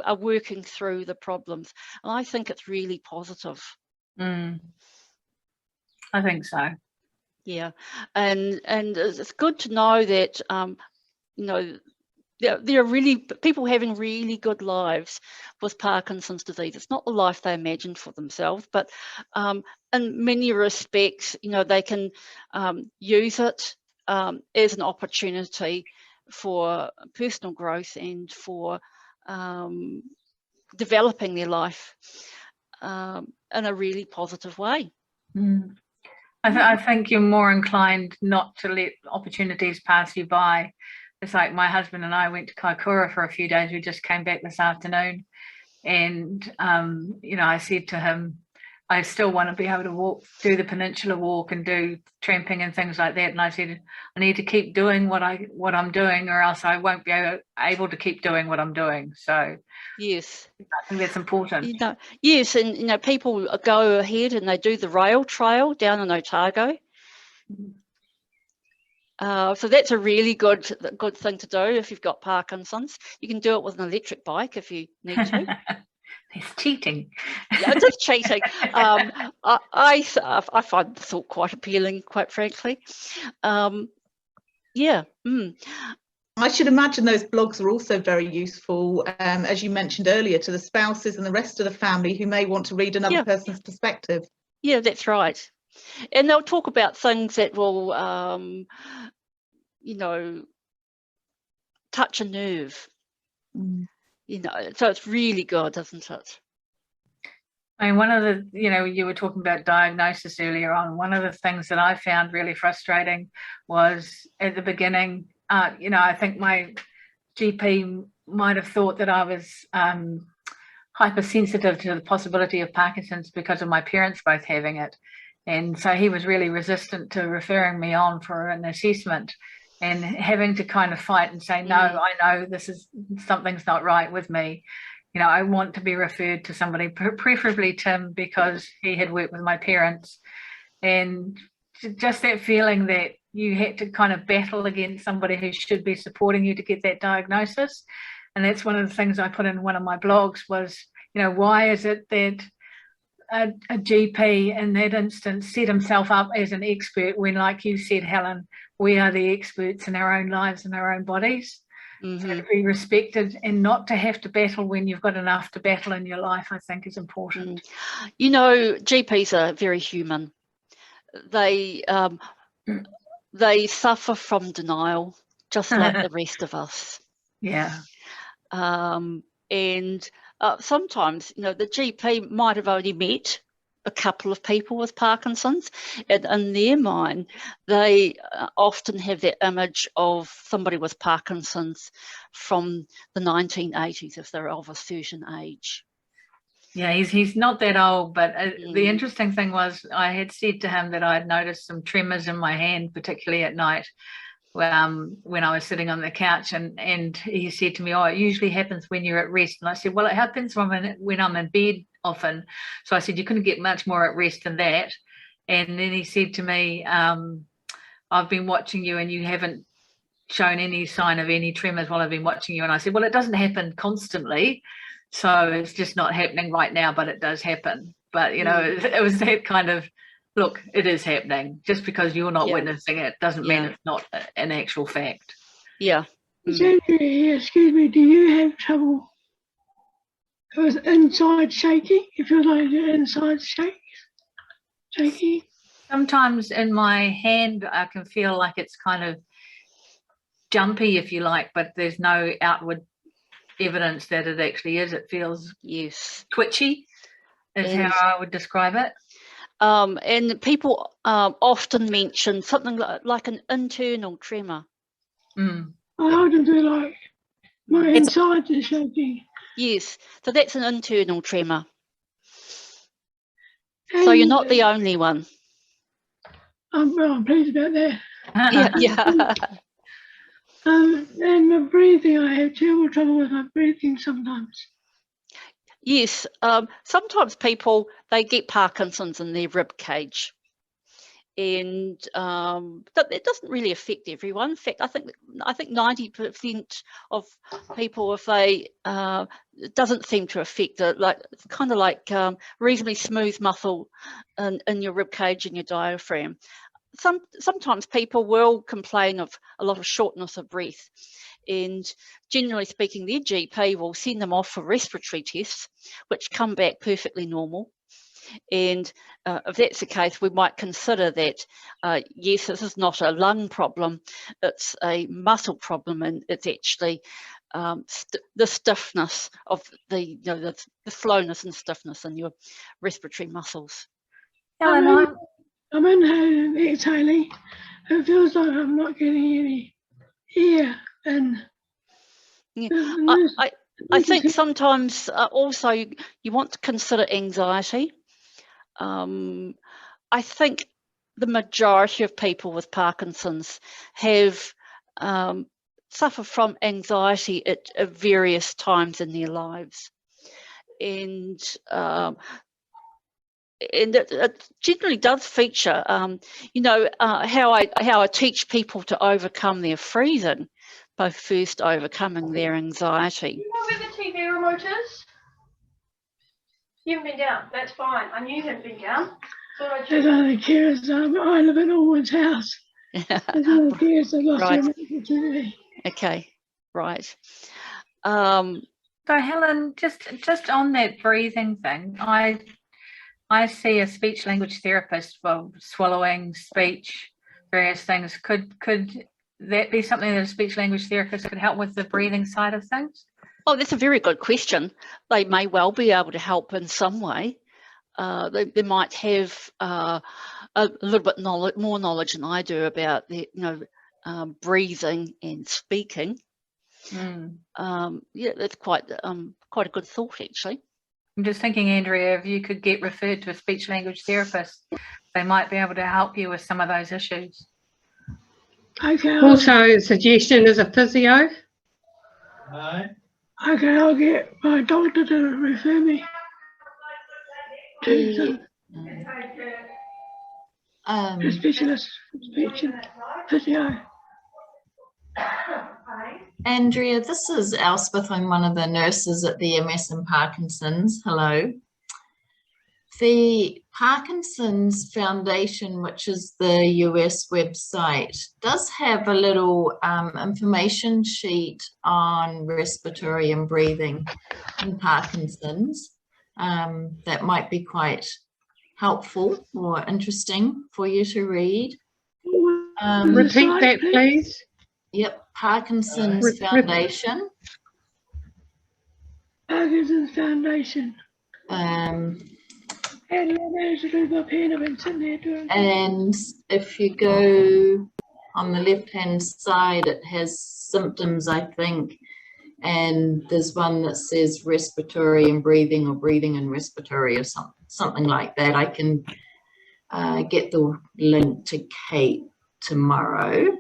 are working through the problems, and I think it's really positive. I think so. Yeah, and it's good to know that you know, there are really people having really good lives with Parkinson's disease. It's not the life they imagined for themselves, but in many respects, you know, they can use it as an opportunity for personal growth and for developing their life in a really positive way. I think you're more inclined not to let opportunities pass you by. It's like my husband and I went to Kaikoura for a few days. We just came back this afternoon, and you know, I said to him, I still want to be able to do the peninsula walk and do tramping and things like that. And I said, I need to keep doing what I'm doing, or else I won't be able to keep doing what I'm doing. So yes, I think that's important. You know, yes, and you know, people go ahead and they do the rail trail down in Otago. So that's a really good thing to do if you've got Parkinson's. You can do it with an electric bike if you need to. It's cheating. Yeah, it is cheating. I find the thought quite appealing, quite frankly. Yeah. I should imagine those blogs are also very useful, as you mentioned earlier, to the spouses and the rest of the family who may want to read another person's perspective. Yeah, that's right. And they'll talk about things that will, you know, touch a nerve. You know, so it's really good, isn't it? I mean, one of the, you know, you were talking about diagnosis earlier on. One of the things that I found really frustrating was at the beginning, you know, I think my GP might have thought that I was hypersensitive to the possibility of Parkinson's because of my parents both having it. And so he was really resistant to referring me on for an assessment, and having to kind of fight and say, no, I know something's not right with me. You know, I want to be referred to somebody, preferably Tim, because he had worked with my parents. And just that feeling that you had to kind of battle against somebody who should be supporting you to get that diagnosis. And that's one of the things I put in one of my blogs was, you know, why is it that a GP in that instance set himself up as an expert when, like you said, Helen, we are the experts in our own lives and our own bodies. So to be respected and not to have to battle when you've got enough to battle in your life, I think is important. You know, GPs are very human. They suffer from denial, just like the rest of us. Yeah. And sometimes, you know, the GP might have only met a couple of people with Parkinson's, and in their mind, they often have that image of somebody with Parkinson's from the 1980s if they're of a certain age. Yeah, he's not that old, but the Mm. interesting thing was I had said to him that I had noticed some tremors in my hand, particularly at night, when I was sitting on the couch, and he said to me, "Oh, it usually happens when you're at rest." And I said, "Well, it happens when I'm in bed often." So I said, "You couldn't get much more at rest than that." And then he said to me, "I've been watching you, and you haven't shown any sign of any tremors while I've been watching you." And I said, "Well, it doesn't happen constantly, so it's just not happening right now, but it does happen." But you know, it was that kind of, look, it is happening. Just because you're not witnessing it doesn't mean it's not an actual fact. Yeah. Excuse me, do you have trouble with inside shaking? If you're like your inside shaking? Sometimes in my hand, I can feel like it's kind of jumpy, if you like, but there's no outward evidence that it actually is. It feels twitchy, is how I would describe it. And people often mention something like an internal tremor. I often feel like my insides are shaking. Yes, so that's an internal tremor. And so you're not the only one. I'm pleased about that. Yeah. And my breathing, I have terrible trouble with my breathing sometimes. Yes, sometimes people, they get Parkinson's in their rib cage, and it doesn't really affect everyone. In fact, I think 90% of people, if they it doesn't seem to affect it, like it's kind of like reasonably smooth muscle in your rib cage and your diaphragm. Sometimes people will complain of a lot of shortness of breath, and generally speaking, their GP will send them off for respiratory tests, which come back perfectly normal. And if that's the case, we might consider that, yes, this is not a lung problem, it's a muscle problem, and it's actually the stiffness of the slowness and stiffness in your respiratory muscles. Helen, I'm inhaling and exhaling. It feels like I'm not getting any air. And I think sometimes also you want to consider anxiety. I think the majority of people with Parkinson's have suffer from anxiety at various times in their lives, and it generally does feature, how I teach people to overcome their freezing by first overcoming their anxiety. You know where the TV remote is? You haven't been down. That's fine. I knew you hadn't been down. There's other carers. I live in Allwood's house. There's other carers that lost their opportunity. Okay, right. So Helen, just on that breathing thing, I see a speech language therapist for swallowing, speech, various things. Could that be something that a speech language therapist could help with, the breathing side of things? Oh, that's a very good question. They may well be able to help in some way. They might have a little bit more knowledge than I do about the, breathing and speaking. Yeah, that's quite a good thought, actually. I'm just thinking, Andrea, if you could get referred to a speech language therapist, they might be able to help you with some of those issues. Okay. Also, a suggestion is a physio. Okay, I'll get my doctor to refer me to some specialist speech and physio. Andrea, this is Elspeth. I'm one of the nurses at the MS and Parkinson's. Hello. The Parkinson's Foundation, which is the US website, does have a little information sheet on respiratory and breathing in Parkinson's that might be quite helpful or interesting for you to read. Repeat that, please. Yep, Parkinson's Foundation. Parkinson's Foundation. And if you go on the left-hand side, it has symptoms, I think, and there's one that says respiratory and breathing, or breathing and respiratory, or something like that. I can get the link to Kate tomorrow.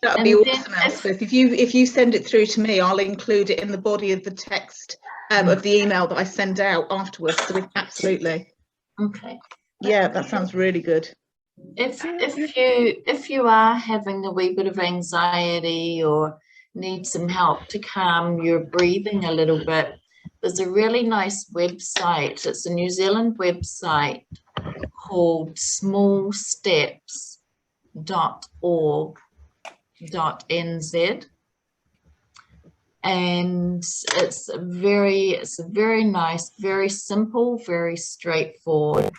That would be awesome, Elspeth. If you send it through to me, I'll include it in the body of the text of the email that I send out afterwards. So absolutely. Okay. Yeah, that sounds really good. If you are having a wee bit of anxiety or need some help to calm your breathing a little bit, there's a really nice website. It's a New Zealand website called smallsteps.org.nz, and it's a very nice, very simple, very straightforward,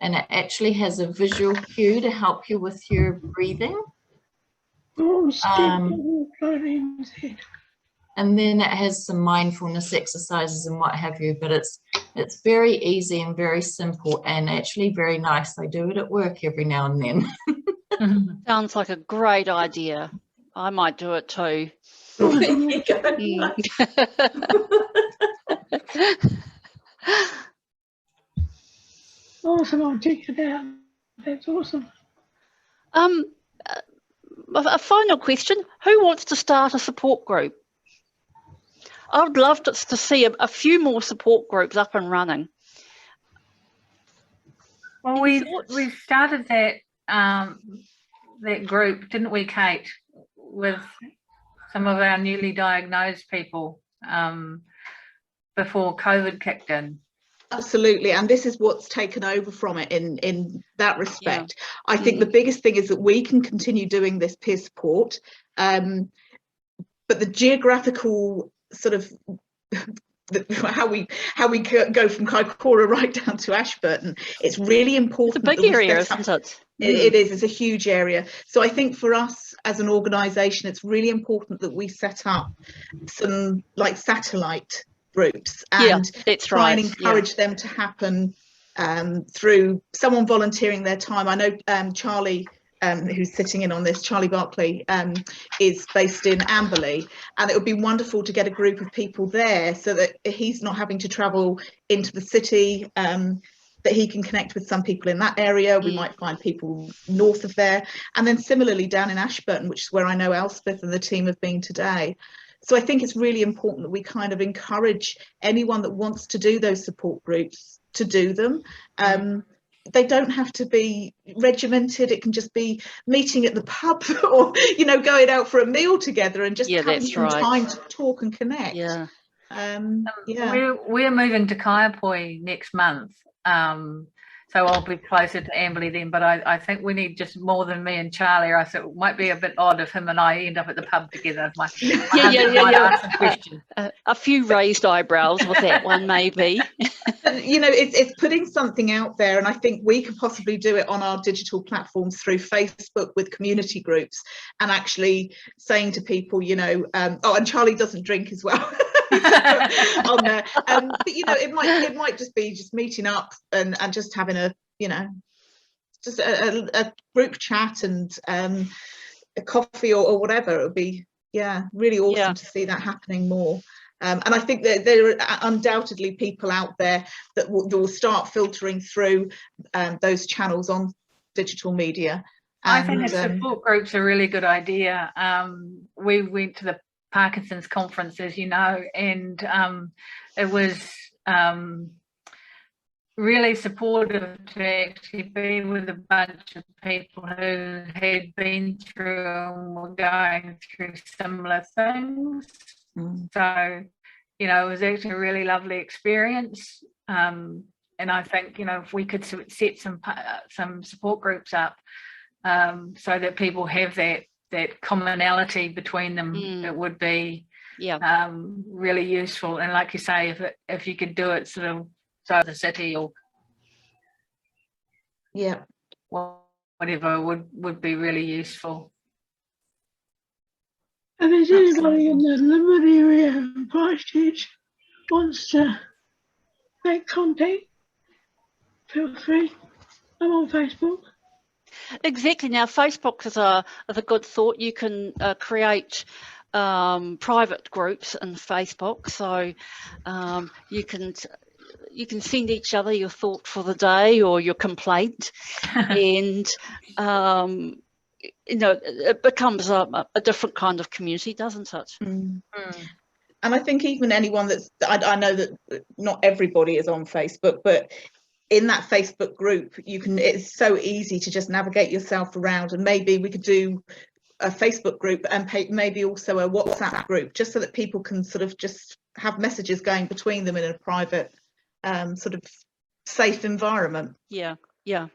and it actually has a visual cue to help you with your breathing. And then it has some mindfulness exercises and what have you, but it's very easy and very simple, and actually very nice. I do it at work every now and then. Sounds like a great idea. I might do it too. Awesome, I'll check it out. That's awesome. A final question: who wants to start a support group? I would love to see a few more support groups up and running. Well, we started that that group, didn't we, Kate, with some of our newly diagnosed people before COVID kicked in. Absolutely, and this is what's taken over from it in that respect. Yeah. I think the biggest thing is that we can continue doing this peer support, but the geographical sort of how we go from Kaikoura right down to Ashburton, it's really important. It's a big area, isn't it? It is. It's a huge area. So I think for us as an organisation, it's really important that we set up some like satellite groups and try and encourage them to happen through someone volunteering their time. I know Charlie, who's sitting in on this, Charlie Barkley, is based in Amberley, and it would be wonderful to get a group of people there so that he's not having to travel into the city, that he can connect with some people in that area. We might find people north of there, and then similarly down in Ashburton, which is where I know Elspeth and the team have been today. So I think it's really important that we kind of encourage anyone that wants to do those support groups to do them. They don't have to be regimented. It can just be meeting at the pub or, you know, going out for a meal together and just having some time to talk and connect. We're moving to Kaiapoi next month. So I'll be closer to Amberley then, but I think we need just more than me and Charlie. I thought it might be a bit odd if him and I end up at the pub together. A few raised eyebrows with that one, maybe. You know, it's putting something out there, and I think we could possibly do it on our digital platforms through Facebook with community groups, and actually saying to people, you know, and Charlie doesn't drink as well. On there, but you know, it might just be meeting up and just having a, you know, just a group chat and a coffee or whatever. It would be really awesome to see that happening more. And I think that there are undoubtedly people out there that will start filtering through those channels on digital media. I think the support group's a really good idea. We went to the Parkinson's conference, as you know, and it was really supportive to actually be with a bunch of people who had been through and were going through similar things. So, you know, it was actually a really lovely experience, and I think, you know, if we could set some support groups up so that people have that commonality between them, it would be really useful. And like you say, if you could do it sort of so the city or whatever would be really useful. And if anybody in the Limerick area in Christchurch wants to make contact, feel free. I'm on Facebook. Exactly. Now, Facebook is a good thought. You can create private groups in Facebook, so you can send each other your thought for the day or your complaint, and it becomes a different kind of community, doesn't it? Mm. And I think even anyone I know that not everybody is on Facebook, but in that Facebook group, it's so easy to just navigate yourself around, and maybe we could do a Facebook group and maybe also a WhatsApp group, just so that people can sort of just have messages going between them in a private sort of safe environment. Yeah. The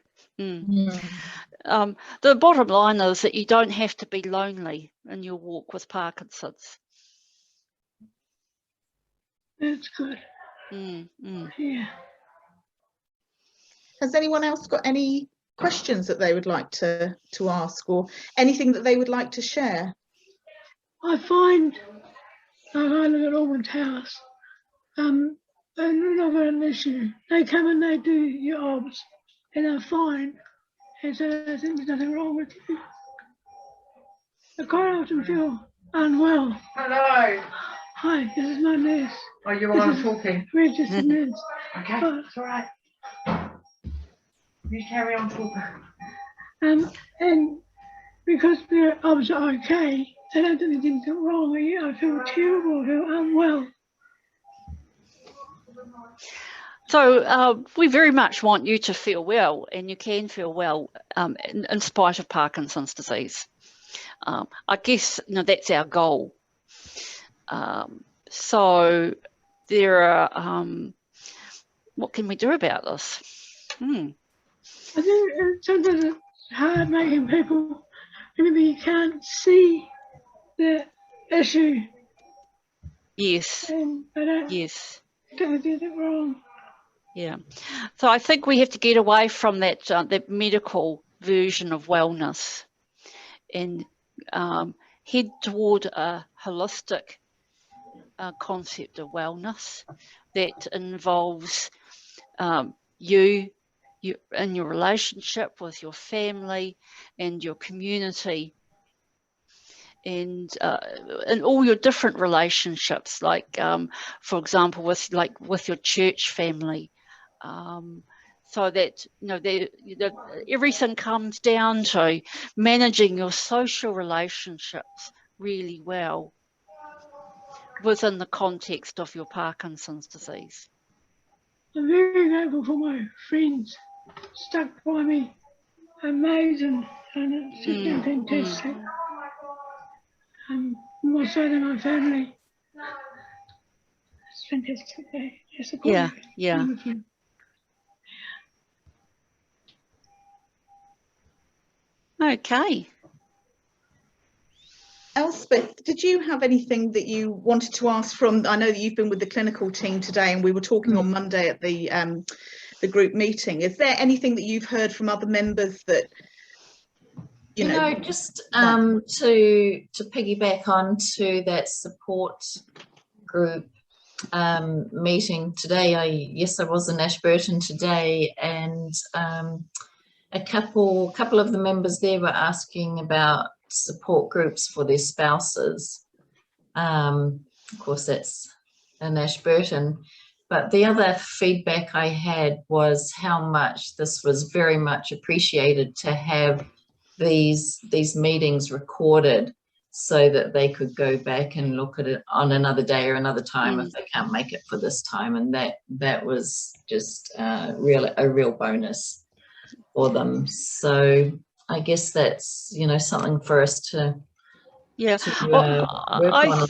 bottom line is that you don't have to be lonely in your walk with Parkinson's. That's good. Yeah. Has anyone else got any questions that they would like to ask, or anything that they would like to share? I find, like I live at Ormond's house, and I've got an issue. They come and they do your obs, and they're fine, and so I think there's nothing wrong with you. I quite often feel unwell. Hello. Hi, this is my nurse. Oh, you're on talking. Registered nurse. Okay, it's all right. You carry on talking. And because the obs are okay, they don't think there's anything wrong with you. I feel terrible, I feel unwell. So we very much want you to feel well, and you can feel well in spite of Parkinson's disease. I guess that's our goal. So there are, what can we do about this? I think sometimes it's hard making people, remember you can't see the issue. Yes. And they don't do anything wrong. Yeah. So I think we have to get away from that medical version of wellness and head toward a holistic concept of wellness that involves you in your relationship with your family and your community, and all your different relationships, like for example with your church family, so that everything comes down to managing your social relationships really well within the context of your Parkinson's disease. I'm very grateful for my friends stuck by me. Amazing, and it's just been fantastic. More so than my family. It's fantastic. They support me. Yeah. Okay. Elspeth, did you have anything that you wanted to ask from? I know that you've been with the clinical team today, and we were talking on Monday at the group meeting. Is there anything that you've heard from other members that you know? Just to piggyback on to that support group meeting today. I was in Ashburton today, and a couple of the members there were asking about support groups for their spouses. Of course, that's in Ashburton. But the other feedback I had was how much this was very much appreciated to have these meetings recorded, so that they could go back and look at it on another day or another time if they can't make it for this time. And that was just a real bonus for them. So I guess that's something for us to work on.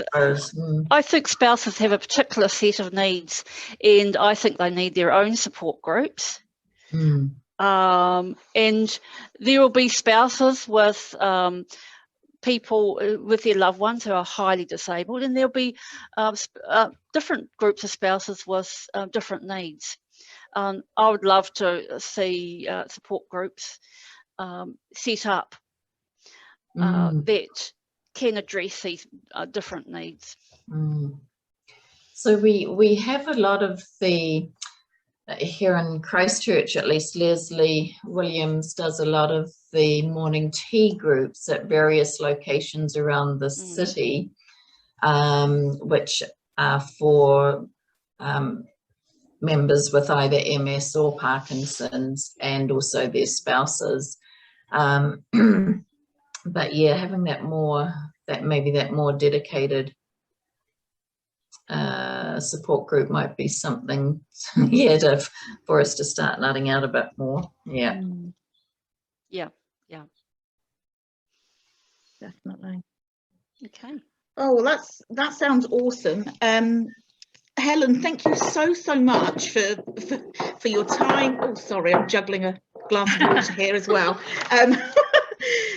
I think spouses have a particular set of needs, and I think they need their own support groups. And there will be spouses with people with their loved ones who are highly disabled, and there'll be different groups of spouses with different needs. I would love to see support groups set up that can address these different needs. So we have a lot of the here in Christchurch, at least Leslie Williams does a lot of the morning tea groups at various locations around the city. which are for members with either MS or Parkinson's, and also their spouses. But yeah, having that more dedicated support group might be something, yeah, for us to start nutting out a bit more. Yeah. Yeah. Definitely. Okay. Oh, well, that sounds awesome. Helen, thank you so much for your time. Oh, sorry, I'm juggling a glass of water here as well.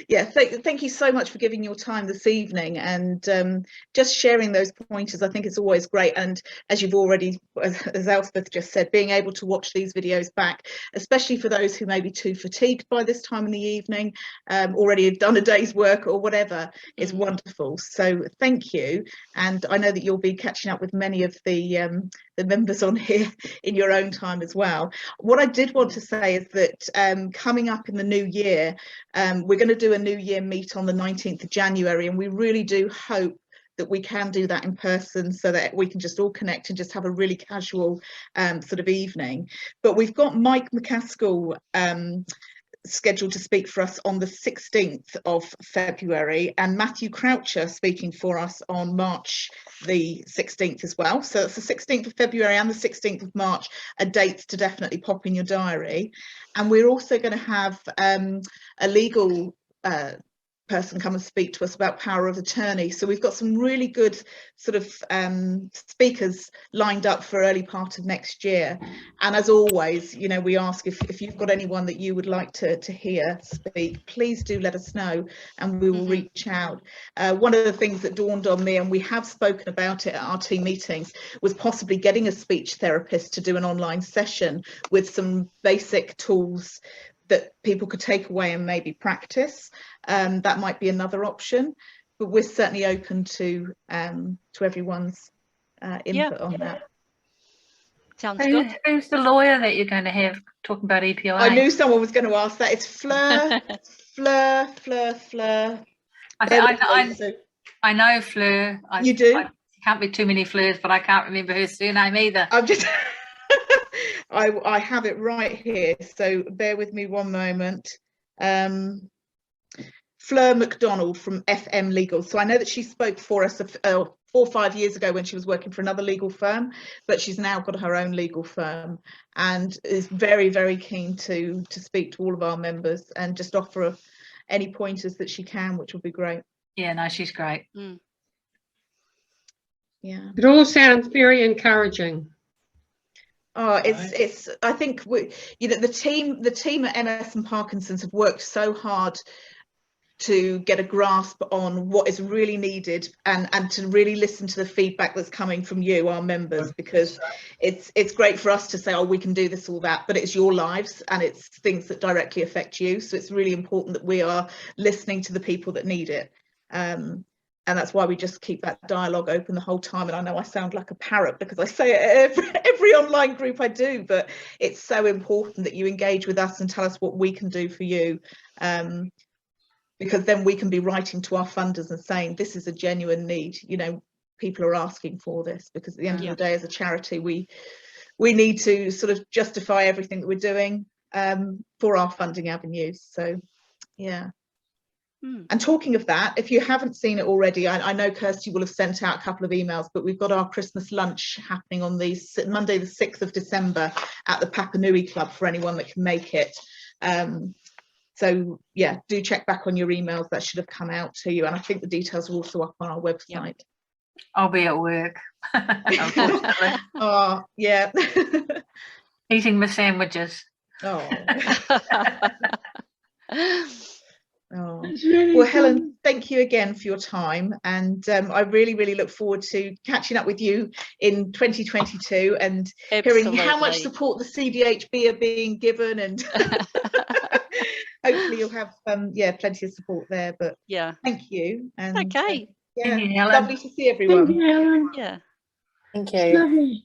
Yeah, thank you so much for giving your time this evening and just sharing those pointers. I think it's always great. And as you've already, as Elspeth just said, being able to watch these videos back, especially for those who may be too fatigued by this time in the evening, already have done a day's work or whatever, is wonderful. So thank you. And I know that you'll be catching up with many of the members on here in your own time as well. What I did want to say is that coming up in the new year, we're going to do a New Year meet on the 19th of January, and we really do hope that we can do that in person so that we can just all connect and just have a really casual sort of evening. But we've got Mike McCaskill scheduled to speak for us on the 16th of February, and Matthew Croucher speaking for us on March the 16th as well. So it's the 16th of February and the 16th of March are dates to definitely pop in your diary. And we're also going to have a legal person come and speak to us about power of attorney. So we've got some really good sort of speakers lined up for early part of next year. And as always, you know, we ask if you've got anyone that you would like to hear speak, please do let us know and we will reach out. One of the things that dawned on me, and we have spoken about it at our team meetings, was possibly getting a speech therapist to do an online session with some basic tools that people could take away and maybe practice. That might be another option, but we're certainly open to everyone's input on that. Sounds good. Who's the lawyer that you're going to have talking about EPI? I knew someone was going to ask that. It's Fleur. I know Fleur. You do? Can't be too many Fleurs, but I can't remember her surname either. I'm just I have it right here, so bear with me one moment. Fleur McDonald from FM Legal. So I know that she spoke for us 4 or 5 years ago when she was working for another legal firm, but she's now got her own legal firm and is very, very keen to speak to all of our members and just offer any pointers that she can, which will be great. Yeah, no, she's great. Yeah. It all sounds very encouraging. Oh, it's I think the team at MS and Parkinson's have worked so hard to get a grasp on what is really needed and to really listen to the feedback that's coming from you, our members, because it's great for us to say, oh, we can do this or that, but it's your lives and it's things that directly affect you. So it's really important that we are listening to the people that need it. And that's why we just keep that dialogue open the whole time. And I know I sound like a parrot because I say it at every online group I do, but it's so important that you engage with us and tell us what we can do for you. Because then we can be writing to our funders and saying, this is a genuine need. You know, people are asking for this, because at the end of the day, as a charity, we need to sort of justify everything that we're doing for our funding avenues. So, yeah. And talking of that, if you haven't seen it already, I know Kirsty will have sent out a couple of emails, but we've got our Christmas lunch happening on Monday the 6th of December at the Papanui Club for anyone that can make it. So yeah, do check back on your emails. That should have come out to you, and I think the details are also up on our website. I'll be at work, unfortunately. Oh yeah. Eating my sandwiches. Oh. Oh. Really well, Helen, thank you again for your time, and I really, really look forward to catching up with you in 2022 and hearing how much support the CDHB are being given, and hopefully you'll have plenty of support there. But thank you. And okay. Yeah, thank you, Helen. lovely to see everyone. Thank you, Helen. Yeah. Thank you. It's lovely.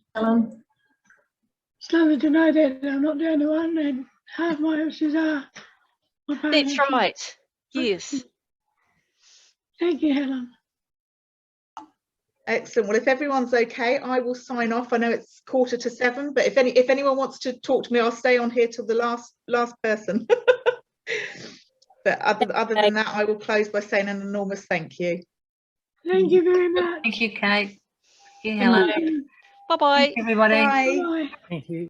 It's lovely to know that I'm not the only one, and half my houses are. That's right. Yes. Thank you, Helen. Excellent. Well, if everyone's okay, I will sign off. I know it's 6:45, but if anyone wants to talk to me, I'll stay on here till the last person. But other than that, I will close by saying an enormous thank you. Thank you very much. Thank you, Kate. Thank you, Thank Helen. you. Bye-bye. Everybody. Bye. Bye. Thank you.